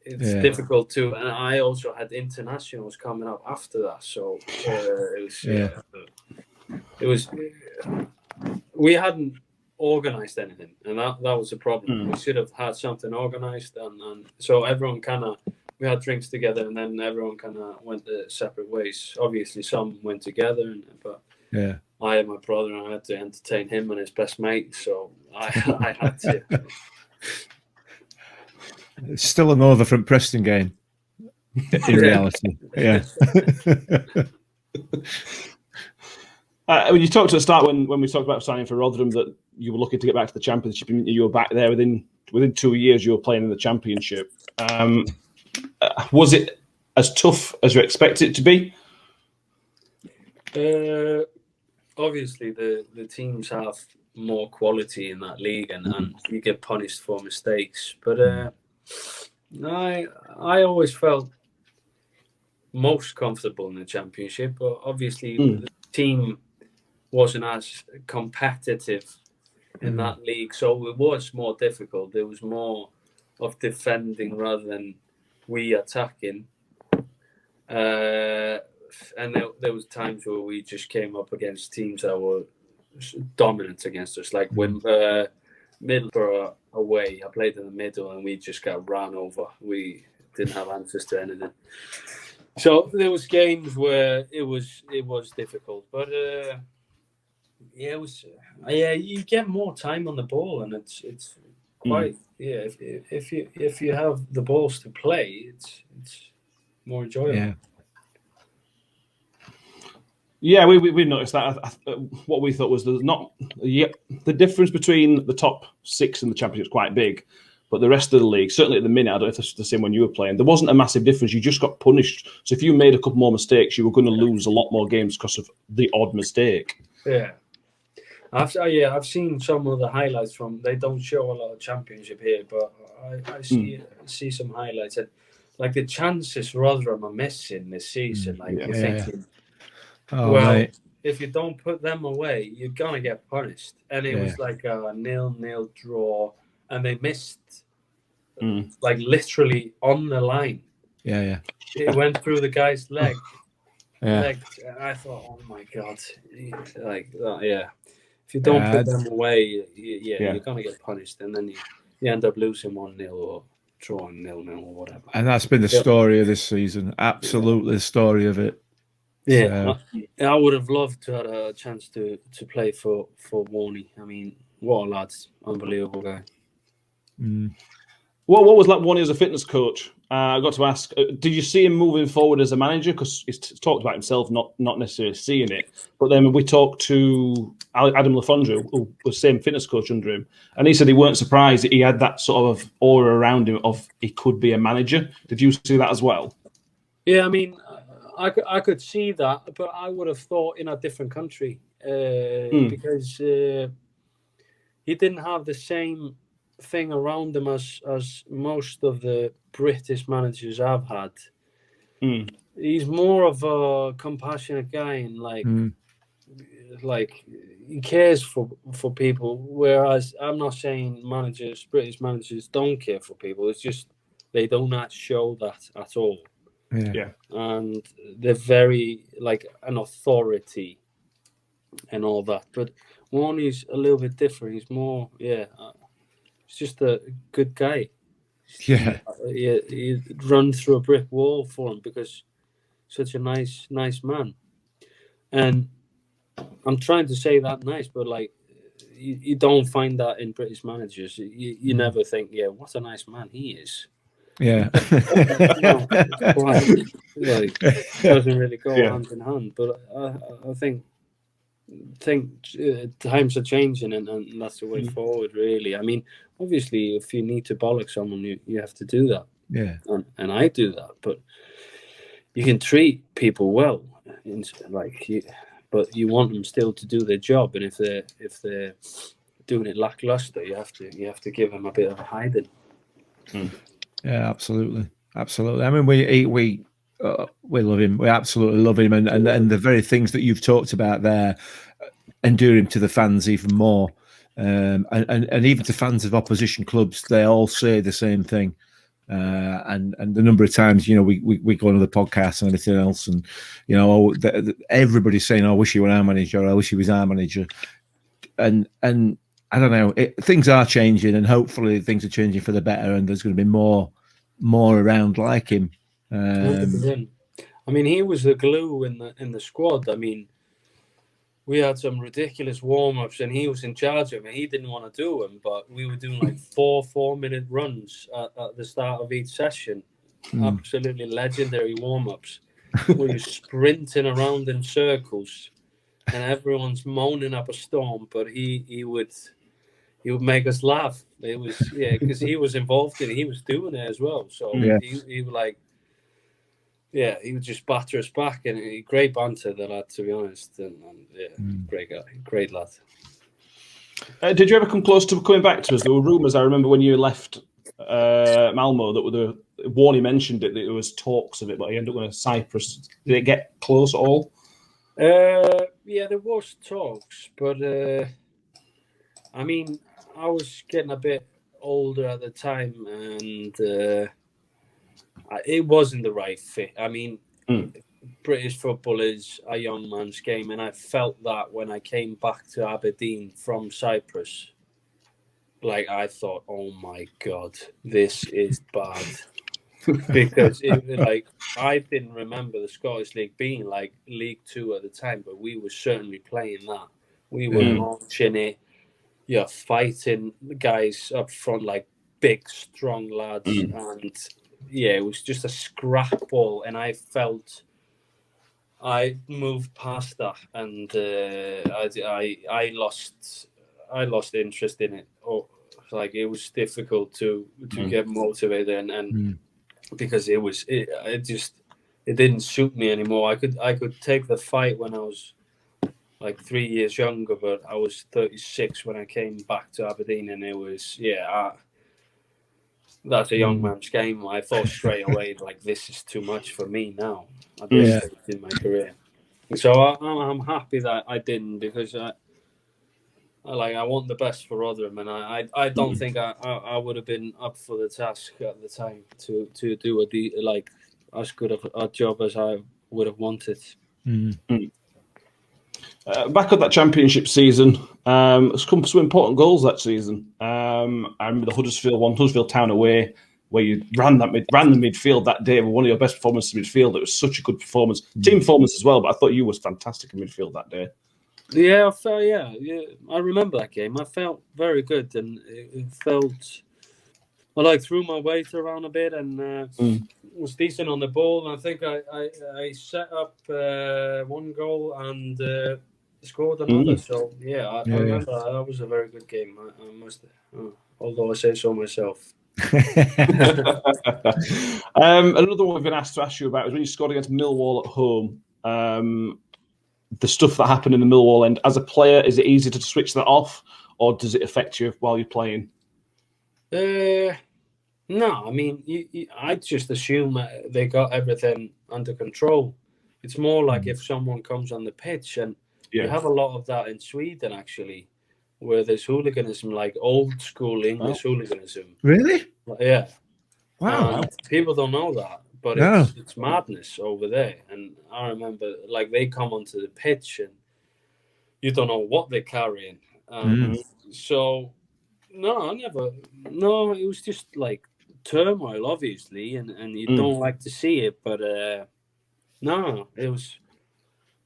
it's difficult to. And I also had internationals coming up after that. So it was. We hadn't organised anything, and that was the problem. We should have had something organised, and so everyone we had drinks together, and then everyone went their separate ways. Obviously some went together, but I had my brother and I had to entertain him and his best mate, so I had to. It's still an over from Preston game in reality. When you talked at the start, when we talked about signing for Rotherham, that you were looking to get back to the Championship, and you were back there within 2 years. You were playing in the Championship. Was it as tough as you expected it to be? Obviously, the teams have more quality in that league, and you get punished for mistakes. But I always felt most comfortable in the Championship. But obviously, the team wasn't as competitive in that league, so it was more difficult. There was more of defending rather than we attacking, and there was times where we just came up against teams that were dominant against us, like when Middlesbrough away. I played in the middle and we just got ran over. We didn't have answers to anything. So there was games where it was difficult, but it was you get more time on the ball, and it's quite if you have the balls to play, it's more enjoyable. Yeah, we noticed that. What we thought was the difference between the top 6 in the Championship is quite big. But the rest of the league, certainly at the minute, I don't know if it's the same when you were playing, there wasn't a massive difference. You just got punished. So if you made a couple more mistakes, you were going to lose a lot more games because of the odd mistake. Yeah. I've seen some of the highlights from. They don't show a lot of Championship here, but I see some highlights, and like the chances Rotherham are missing this season. Like you're thinking, Mate. if you don't put them away, you're gonna get punished. And it was like a 0-0 draw, and they missed like literally on the line. Yeah. It went through the guy's leg. Yeah. I thought, oh my god, like if you don't put them away, you're gonna get punished, and then you end up losing 1-0 or drawing 0-0 or whatever. And that's been the story of this season. Absolutely, the story of it. Yeah, I would have loved to have a chance to play for Warney. I mean, what a lad, unbelievable guy. What was like Warney as a fitness coach? I got to ask, did you see him moving forward as a manager? Because he's talked about himself not necessarily seeing it. But then we talked to Adam Lafondra, who was the same fitness coach under him, and he said he weren't surprised that he had that sort of aura around him of he could be a manager. Did you see that as well? Yeah, I mean, I could see that, but I would have thought in a different country because he didn't have the same thing around him as most of the British managers I've had. He's more of a compassionate guy and like he cares for people, whereas I'm not saying British managers don't care for people. It's just they do not show that at all. Yeah. And they're very like an authority and all that, but Warney's a little bit different. He's more he's just a good guy. You run through a brick wall for him because such a nice man. And I'm trying to say that nice, but like you don't find that in British managers. You never think, what a nice man he is. Yeah. Like doesn't really go hand in hand. But I think times are changing, and that's the way forward, really. I mean, obviously, if you need to bollock someone, you have to do that. Yeah. And I do that, but you can treat people well, but you want them still to do their job. And if they're doing it lackluster, you have to give them a bit of a hiding. Yeah, absolutely. I mean, we love him. We absolutely love him, and the very things that you've talked about there endear him to the fans even more, and even to fans of opposition clubs. They all say the same thing, and the number of times we go on the podcast and anything else, and everybody's saying, "I wish he were our manager," or "I wish he was our manager," and I don't know. Things are changing, and hopefully things are changing for the better. And there's going to be more around like him. I mean, he was the glue in the squad. I mean, we had some ridiculous warm-ups, and he was in charge of it. He didn't want to do them, but we were doing like 4-minute runs at the start of each session. Absolutely legendary warm-ups. We were sprinting around in circles, and everyone's moaning up a storm. But he would make us laugh. It was because he was involved in it. He was doing it as well. So he was like, he would just batter us back, and great banter, the lad, to be honest. And great guy, great lad. Did you ever come close to coming back to us? There were rumours. I remember when you left Malmo that Warney mentioned it. That there was talks of it, but he ended up going to Cyprus. Did it get close at all? There was talks, but I mean, I was getting a bit older at the time, and it wasn't the right fit. I mean, British football is a young man's game, and I felt that when I came back to Aberdeen from Cyprus. Like, I thought, oh my God, this is bad. Because I didn't remember the Scottish League being like League 2 at the time, but we were certainly playing that. We were launching it, fighting the guys up front like big, strong lads, and it was just a scrap ball. And I felt I moved past that, and I lost interest in it. Like, it was difficult to get motivated, and because it didn't suit me anymore. I could take the fight when I was like 3 years younger, but I was 36 when I came back to Aberdeen, and it was that's a young man's game. I thought straight away, like, this is too much for me now at this stage in my career. So I'm happy that I didn't, because I want the best for Rotherham, and I don't think I would have been up for the task at the time to do as good of a job as I would have wanted. Back at that championship season, there's come some important goals that season. I remember the Huddersfield Town away, where you ran the midfield that day with one of your best performances in midfield. It was such a good performance, team performance as well. But I thought you was fantastic in midfield that day. Yeah, I felt, I remember that game. I felt very good, and it felt I threw my weight around a bit and was decent on the ball. And I think I set up one goal and scored another. So I remember that was a very good game. I must, although I say so myself. Another one we've been asked to ask you about is when you scored against Millwall at home. The stuff that happened in the Millwall end, as a player, is it easy to switch that off, or does it affect you while you're playing? No, I mean, I just assume they got everything under control. It's more like if someone comes on the pitch, and you have a lot of that in Sweden, actually, where there's hooliganism, like old school English hooliganism. Really? Yeah. Wow. People don't know that, but it's madness over there. And I remember, like, they come onto the pitch and you don't know what they're carrying. So, no, I never. No, it was just like turmoil, obviously, and you don't like to see it. But no, it was.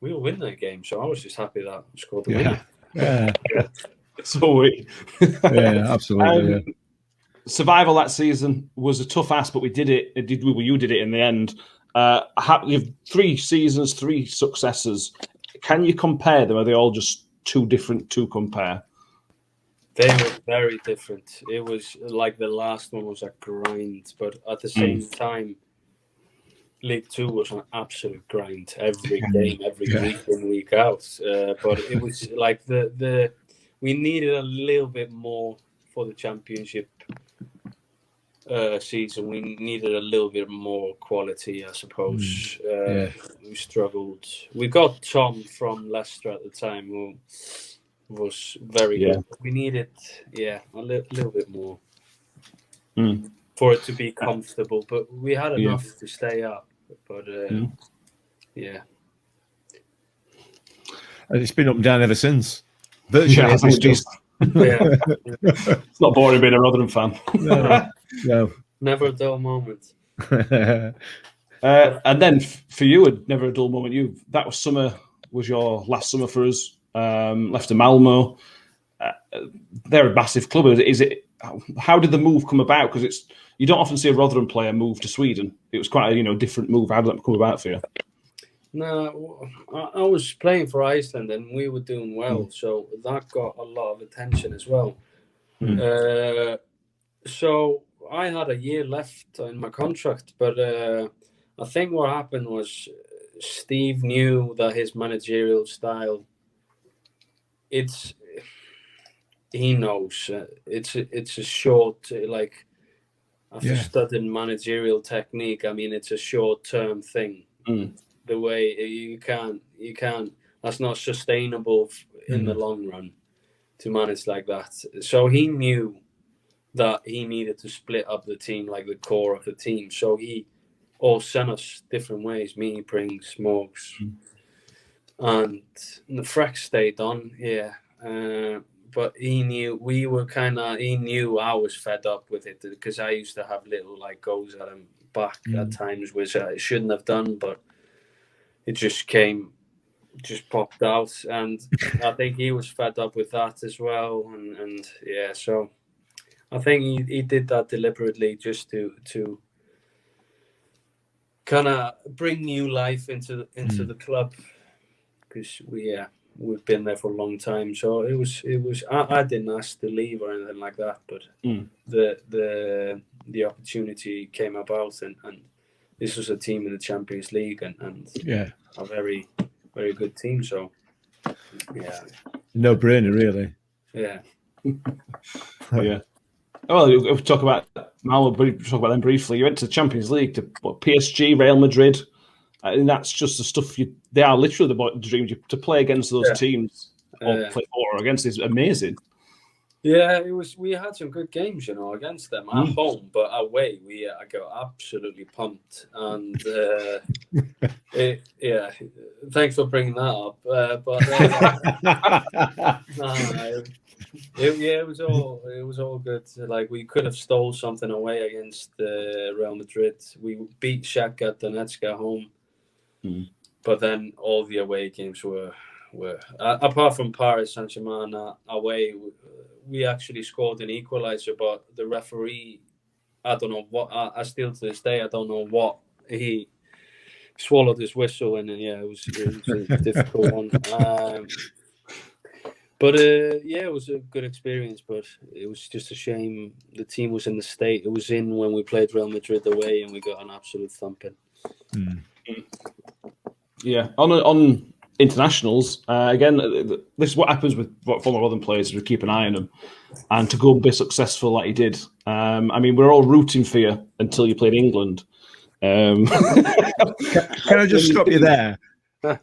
We were winning that game, so I was just happy that I scored the winner. Yeah. So we. Absolutely. Survival that season was a tough ask, but we did it. You did it in the end. You have 3 seasons, 3 successes. Can you compare them? Are they all just too different to compare? They were very different. It was like the last one was a grind, but at the same time, League 2 was an absolute grind. Every game, every week in, week out. But it was like we needed a little bit more for the championship season. We needed a little bit more quality, I suppose. We struggled. We got Tom from Leicester at the time, who was very good. We needed, a little bit more for it to be comfortable. But we had enough to stay up. But and it's been up and down ever since. It's not boring being a Rotherham fan. No. Never a dull moment. And then for you, never a dull moment. That was your last summer for us. Left to Malmo. They're a massive club. How did the move come about? Because you don't often see a Rotherham player move to Sweden. It was quite a different move. How did that come about for you? No, I was playing for Iceland and we were doing well, so that got a lot of attention as well. So I had a year left in my contract, but I think what happened was Steve knew that his managerial style. He knows it's a short after studying managerial technique. I mean, it's a short-term thing. The way you can't. That's not sustainable in the long run to manage like that. So he knew that he needed to split up the team, like the core of the team. So he all sent us different ways. Me, Prinks, Morgs, and the Freck stayed on. But he knew he knew I was fed up with it, because I used to have little goes at him back at times, which I shouldn't have done, but it just popped out, and I think he was fed up with that as well, and so I think he did that deliberately just to kind of bring new life into the club, because we've been there for a long time. So it was I didn't ask to leave or anything like that, but the opportunity came about, and this was a team in the Champions League and a very, very good team. So Yeah. No brainer, really. Yeah. Yeah. Well, we'll talk about them briefly. You went to the Champions League to PSG, Real Madrid, and that's just the stuff they are literally the dreams to play against those teams or play for or against is amazing. Yeah, it was. We had some good games, against them at home, but away I got absolutely pumped. And thanks for bringing that up. It was all good. Like, we could have stole something away against Real Madrid. We beat Shakhtar Donetsk at home, but then all the away games were apart from Paris Saint-Germain away. We actually scored an equaliser, but the referee, I don't know what. I still to this day I don't know what he swallowed his whistle, and it was a difficult one. But it was a good experience. But it was just a shame the team was in the state it was in when we played Real Madrid away, and we got an absolute thumping. Yeah, on internationals, again, this is what happens with former Rotherham players. We keep an eye on them, and to go and be successful like you did. I mean, we're all rooting for you until you played England. Can I just stop you there?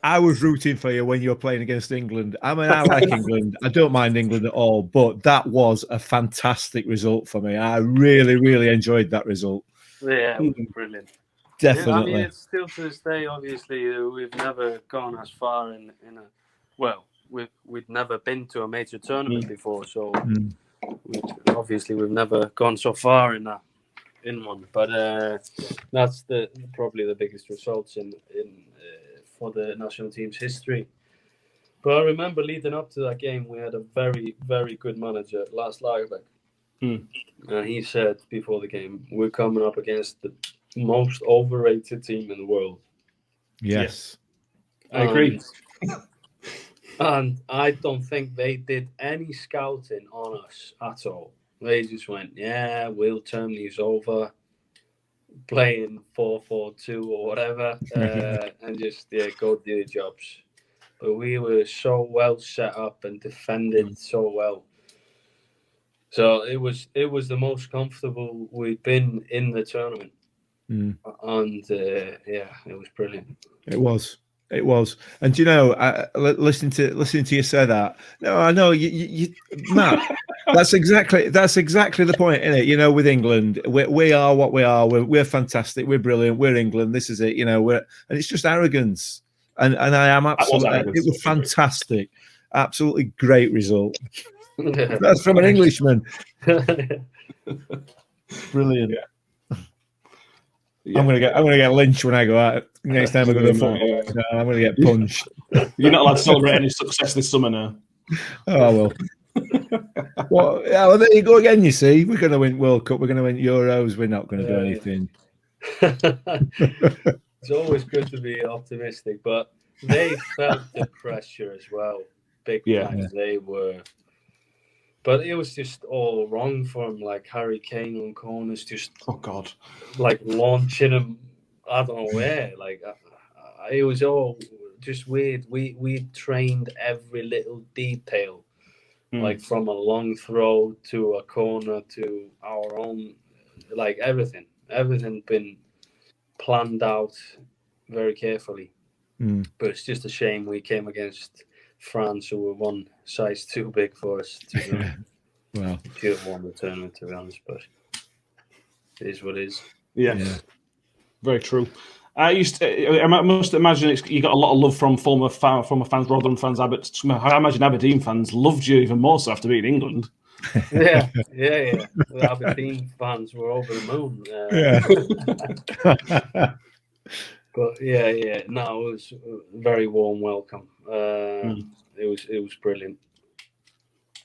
I was rooting for you when you were playing against England. I mean, I like England. I don't mind England at all, but that was a fantastic result for me. I really, really enjoyed that result. Yeah, it was brilliant. Definitely. Yeah, I mean, it's still to this day, obviously, we've never gone as far we've never been to a major tournament before, so we've never gone so far in one. But that's probably the biggest results in for the national team's history. But I remember leading up to that game, we had a very, very good manager, Lars Lagerbäck. And he said before the game, we're coming up against the most overrated team in the world. Yes. I agree. And I don't think they did any scouting on us at all. They just went, we'll turn these over, playing 4-4-2 or whatever, and just go do the jobs. But we were so well set up and defended so well. So it was the most comfortable we'd been in the tournament. And it was brilliant. It was. And listening to you say that, no, I know you Matt. That's exactly the point, isn't it? With England, we are what we are. We're fantastic. We're brilliant. We're England. This is it. And it's just arrogance. And I am absolutely. It was fantastic. Absolutely great result. That's from an Englishman. Brilliant. Yeah. I'm gonna get lynched when I go out next time I go to football. I'm gonna get punched. You're not allowed to celebrate any success this summer now. Oh well. Well, there you go again. You see, we're gonna win World Cup. We're gonna win Euros. We're not gonna do anything. It's always good to be optimistic, but they felt the pressure as well. Big time they were. But it was just all wrong for him, like Harry Kane on corners, just like launching him, I don't know where. Like it was all just weird. We trained every little detail, like from a long throw to a corner to our own, like everything been planned out very carefully. But it's just a shame we came against France, who were one size too big for us. Well, should have won the tournament, to be honest, but it is what it is. Yeah. Very true. I must imagine you got a lot of love from former fans, Rotherham fans. I imagine Aberdeen fans loved you even more so after beating England. Yeah. The Aberdeen fans were over the moon. But no, it was a very warm welcome. It was brilliant.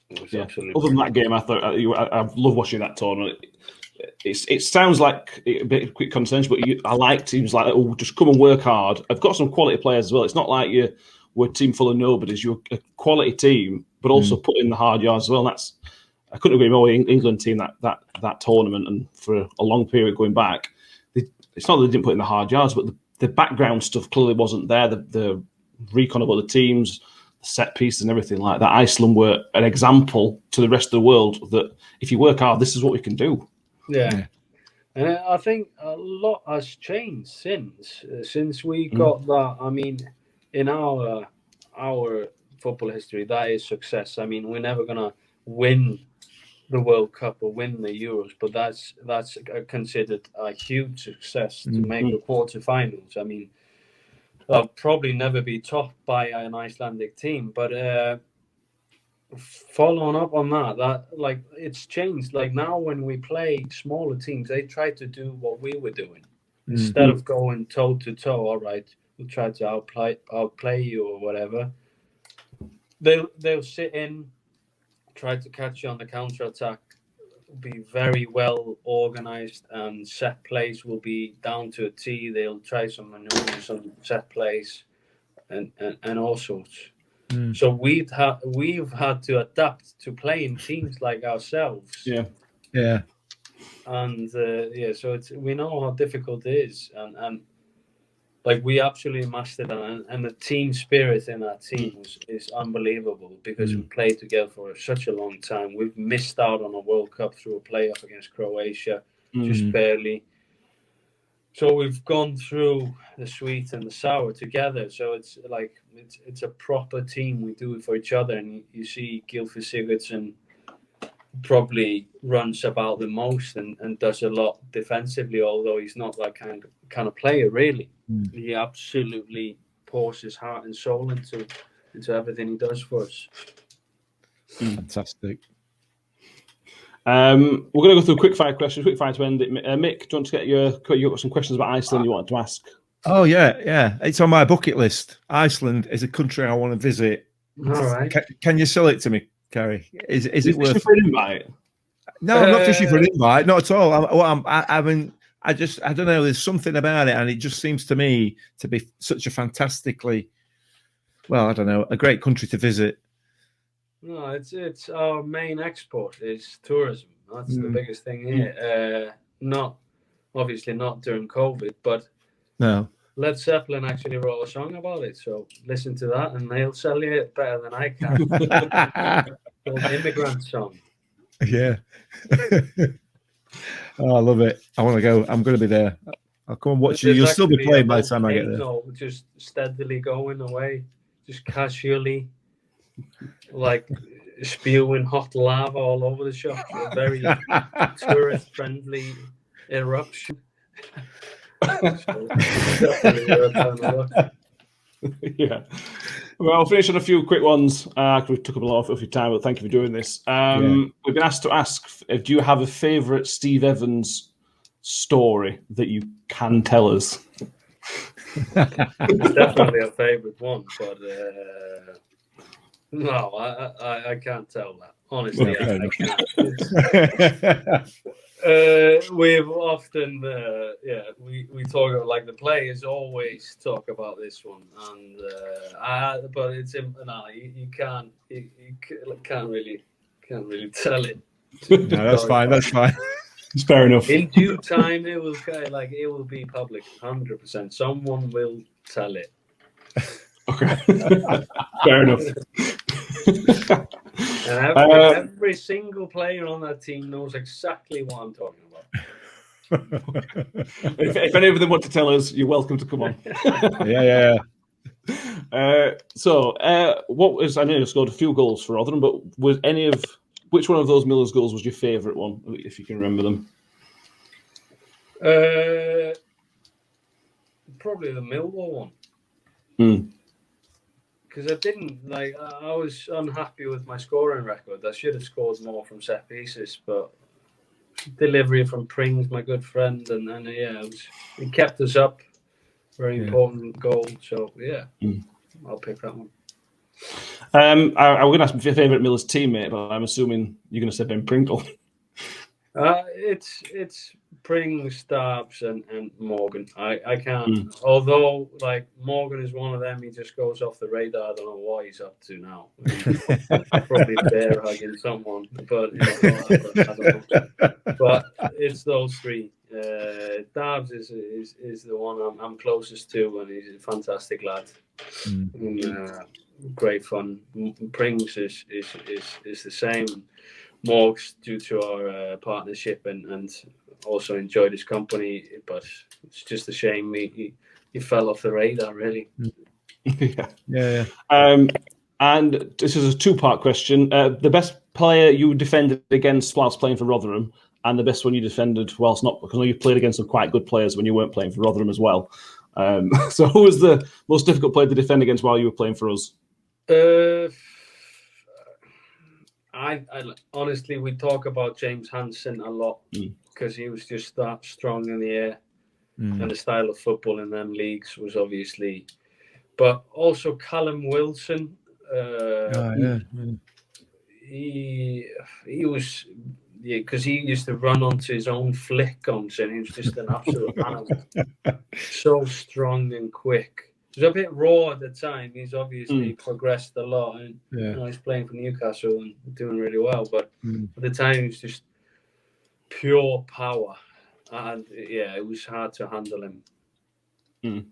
It was absolutely. Other than that game, I thought I love watching that tournament. It sounds like a bit of quick concerns, but I like teams like that. Just come and work hard. I've got some quality players as well. It's not like we're a team full of nobodies. You're a quality team, but also put in the hard yards as well. And I couldn't agree more. England team that tournament, and for a long period going back, it's not that they didn't put in the hard yards, but the background stuff clearly wasn't there. The recon of other teams, set pieces and everything like that, Iceland were an example to the rest of the world that if you work hard, this is what we can do. Yeah. And I think a lot has changed since we got that. I mean, in our football history, that is success. I mean, we're never gonna win the World Cup or win the Euros, but that's considered a huge success to make the quarterfinals. I mean, I'll probably never be topped by an Icelandic team, but following up on that like it's changed. Like now, when we play smaller teams, they try to do what we were doing instead of going toe to toe. All right, we'll try to outplay you or whatever. They'll sit in, try to catch you on the counter attack, be very well organized, and set plays will be down to a T. They'll try some maneuvers, some set plays, and all sorts. So we've had to adapt to playing teams like ourselves. Yeah. And so we know how difficult it is, and like we absolutely mastered it, and the team spirit in our team is unbelievable because we played together for such a long time. We've missed out on a World Cup through a playoff against Croatia, just barely. So we've gone through the sweet and the sour together. So it's like it's a proper team. We do it for each other, and you see Gylfi Sigurdsson probably runs about the most and does a lot defensively, although he's not that kind of player really. He absolutely pours his heart and soul into everything he does for us. Fantastic. We're going to go through quick fire questions. Quick fire to end it. Mick, do you want to you've got some questions about Iceland you wanted to ask? Oh yeah. It's on my bucket list. Iceland is a country I want to visit. All right. Can you sell it to me, Carrie? Is it worth? For an invite? No, I'm not fishing for an invite. Not at all. I mean, I don't know. There's something about it, and it just seems to me to be such a fantastically, well, I don't know, a great country to visit. No, it's our main export is tourism. That's the biggest thing here. Not obviously not during COVID, but no. Led Zeppelin actually wrote a song about it, so listen to that, and they'll sell you it better than I can. Called Immigrant Song. Yeah. Oh, I love it. I want to go. I'm going to be there. I'll come and watch you. You'll still be playing by the time I get there. No, just steadily going away, just casually, like spewing hot lava all over the shop. A very tourist-friendly eruption. Yeah. Well, I'll finish on a few quick ones. We took up a lot of your time, but thank you for doing this. We've been asked to ask, do you have a favourite Steve Evans story that you can tell us? It's definitely a favourite one, but no, I can't tell that. Honestly, I can't. We've often, we talk about, like, the players always talk about this one, and but it's you can't really tell it. No, that's fine. That's fine. It's fair enough. In due time, it will be public, 100%. Someone will tell it. Okay, fair enough. And every single player on that team knows exactly what I'm talking about. If any of them want to tell us, you're welcome to come on. Yeah. What was, I know you scored a few goals for Rotherham, but which one of those Miller's goals was your favourite one, if you can remember them? Probably the Millwall one. Because I was unhappy with my scoring record. I should have scored more from set pieces, but delivery from Prings, my good friend, and it kept us up. Very important goal. So I'll pick that one. I'm going to ask your favourite Miller's teammate, but I'm assuming you're going to say Ben Pringle. It's Prings, Stubbs, and Morgan. I can't. Although, like, Morgan is one of them, he just goes off the radar. I don't know what he's up to now. Probably bear hugging someone, but I don't know. But it's those three. Stubbs is the one I'm closest to, and he's a fantastic lad. And, great fun. Pringles is the same. Morgs, due to our partnership, and also enjoyed his company, but it's just a shame he fell off the radar, really. Yeah. And this is a two-part question. The best player you defended against whilst playing for Rotherham, and the best one you defended whilst not, because I know you played against some quite good players when you weren't playing for Rotherham as well. So who was the most difficult player to defend against while you were playing for us? I honestly, we talk about James Hansen a lot because he was just that strong in the air, and the style of football in them leagues was obviously. But also Callum Wilson, he was, because he used to run onto his own flick guns, and he was just an absolute animal. So strong and quick. He was a bit raw at the time. He's obviously progressed a lot, and he's playing for Newcastle and doing really well. But at the time, he was just pure power, and it was hard to handle him. And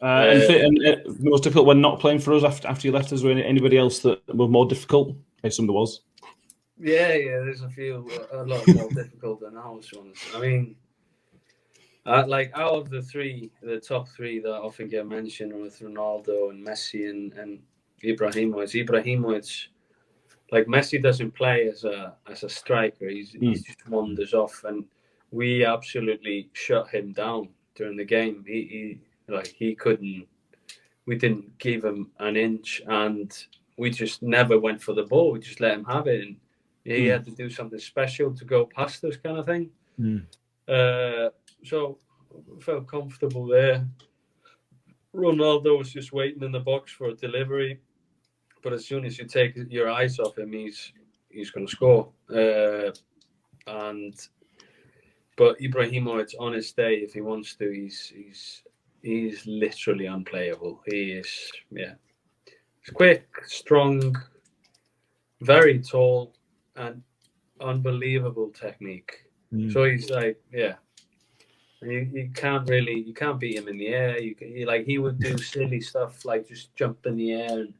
the most difficult when not playing for us after you left us, was anybody else that were more difficult? I assume there was. Yeah, there's a lot more difficult than ours ones. I mean, like out of the top three that often get mentioned with Ronaldo and Messi and Ibrahimovic, like Messi doesn't play as a striker. He's just wanders off, and we absolutely shut him down during the game. He couldn't. We didn't give him an inch, and we just never went for the ball. We just let him have it, and he had to do something special to go past us, kind of thing. So I felt comfortable there. Ronaldo was just waiting in the box for a delivery, but as soon as you take your eyes off him, he's going to score. But Ibrahimovic, on his day, if he wants to, he's literally unplayable. He is, he's quick, strong, very tall, and unbelievable technique. So he's like, you can't beat him in the air. He would do silly stuff like just jump in the air, and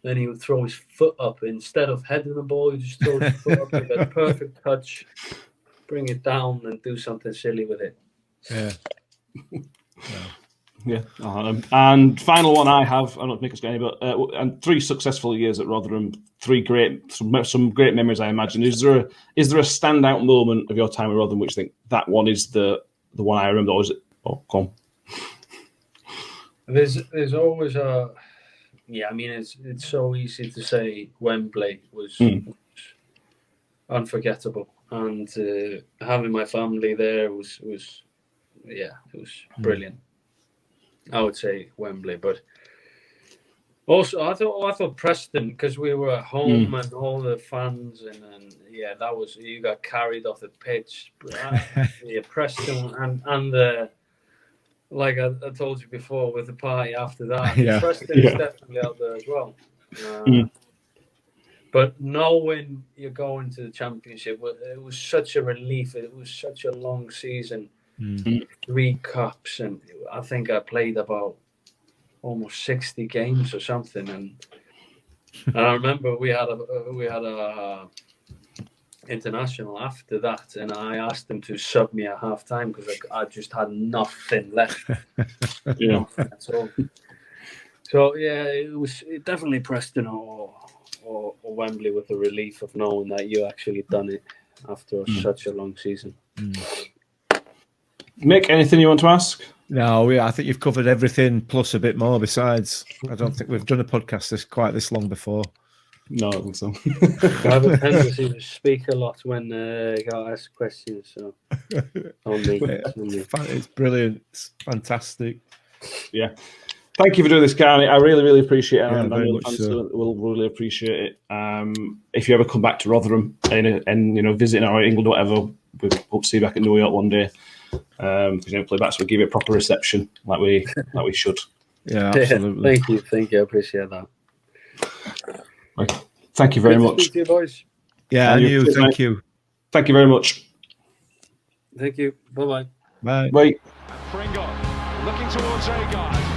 then he would throw his foot up instead of heading the ball. He just throw his foot up with a perfect touch, bring it down, and do something silly with it. And final one I have, I don't think it's got any, but and 3 successful years at Rotherham, some great memories, I imagine. Is there a standout moment of your time at Rotherham which you think that one is the one I remember? Or is it? Oh, come on. There's always a. I mean, it's so easy to say Wembley was unforgettable, and having my family there was brilliant. I would say Wembley, but also I thought Preston, because we were at home and all the fans and that was, you got carried off the pitch. Preston and like I told you before with the party after that, Preston is definitely out there as well. But knowing you're going to the Championship, it was such a relief. It was such a long season. 3 cups, and I think I played about almost 60 games or something, and I remember we had a international after that, and I asked them to sub me at half time because I just had nothing left. Nothing at all. So it was definitely Preston or Wembley, with the relief of knowing that you actually done it after such a long season. Mick, anything you want to ask? No, I think you've covered everything plus a bit more besides. I don't think we've done a podcast quite this long before. No, I don't think so. I have a tendency to speak a lot when I got asked questions. So it's brilliant. It's fantastic. Yeah. Thank you for doing this, Kari. I really, really appreciate it. Yeah, very much so. We'll really appreciate it. If you ever come back to Rotherham and visiting our England or whatever, we hope to see you back in New York one day. Because play back, so we'll give you a proper reception like we should. Yeah, absolutely. Thank you. I appreciate that. Right. Thank you very much. Thank you, boys. Yeah, and you. Thank you. Thank you very much. Thank you. Bye-bye. Bye. Bye. Pringle looking towards Agard.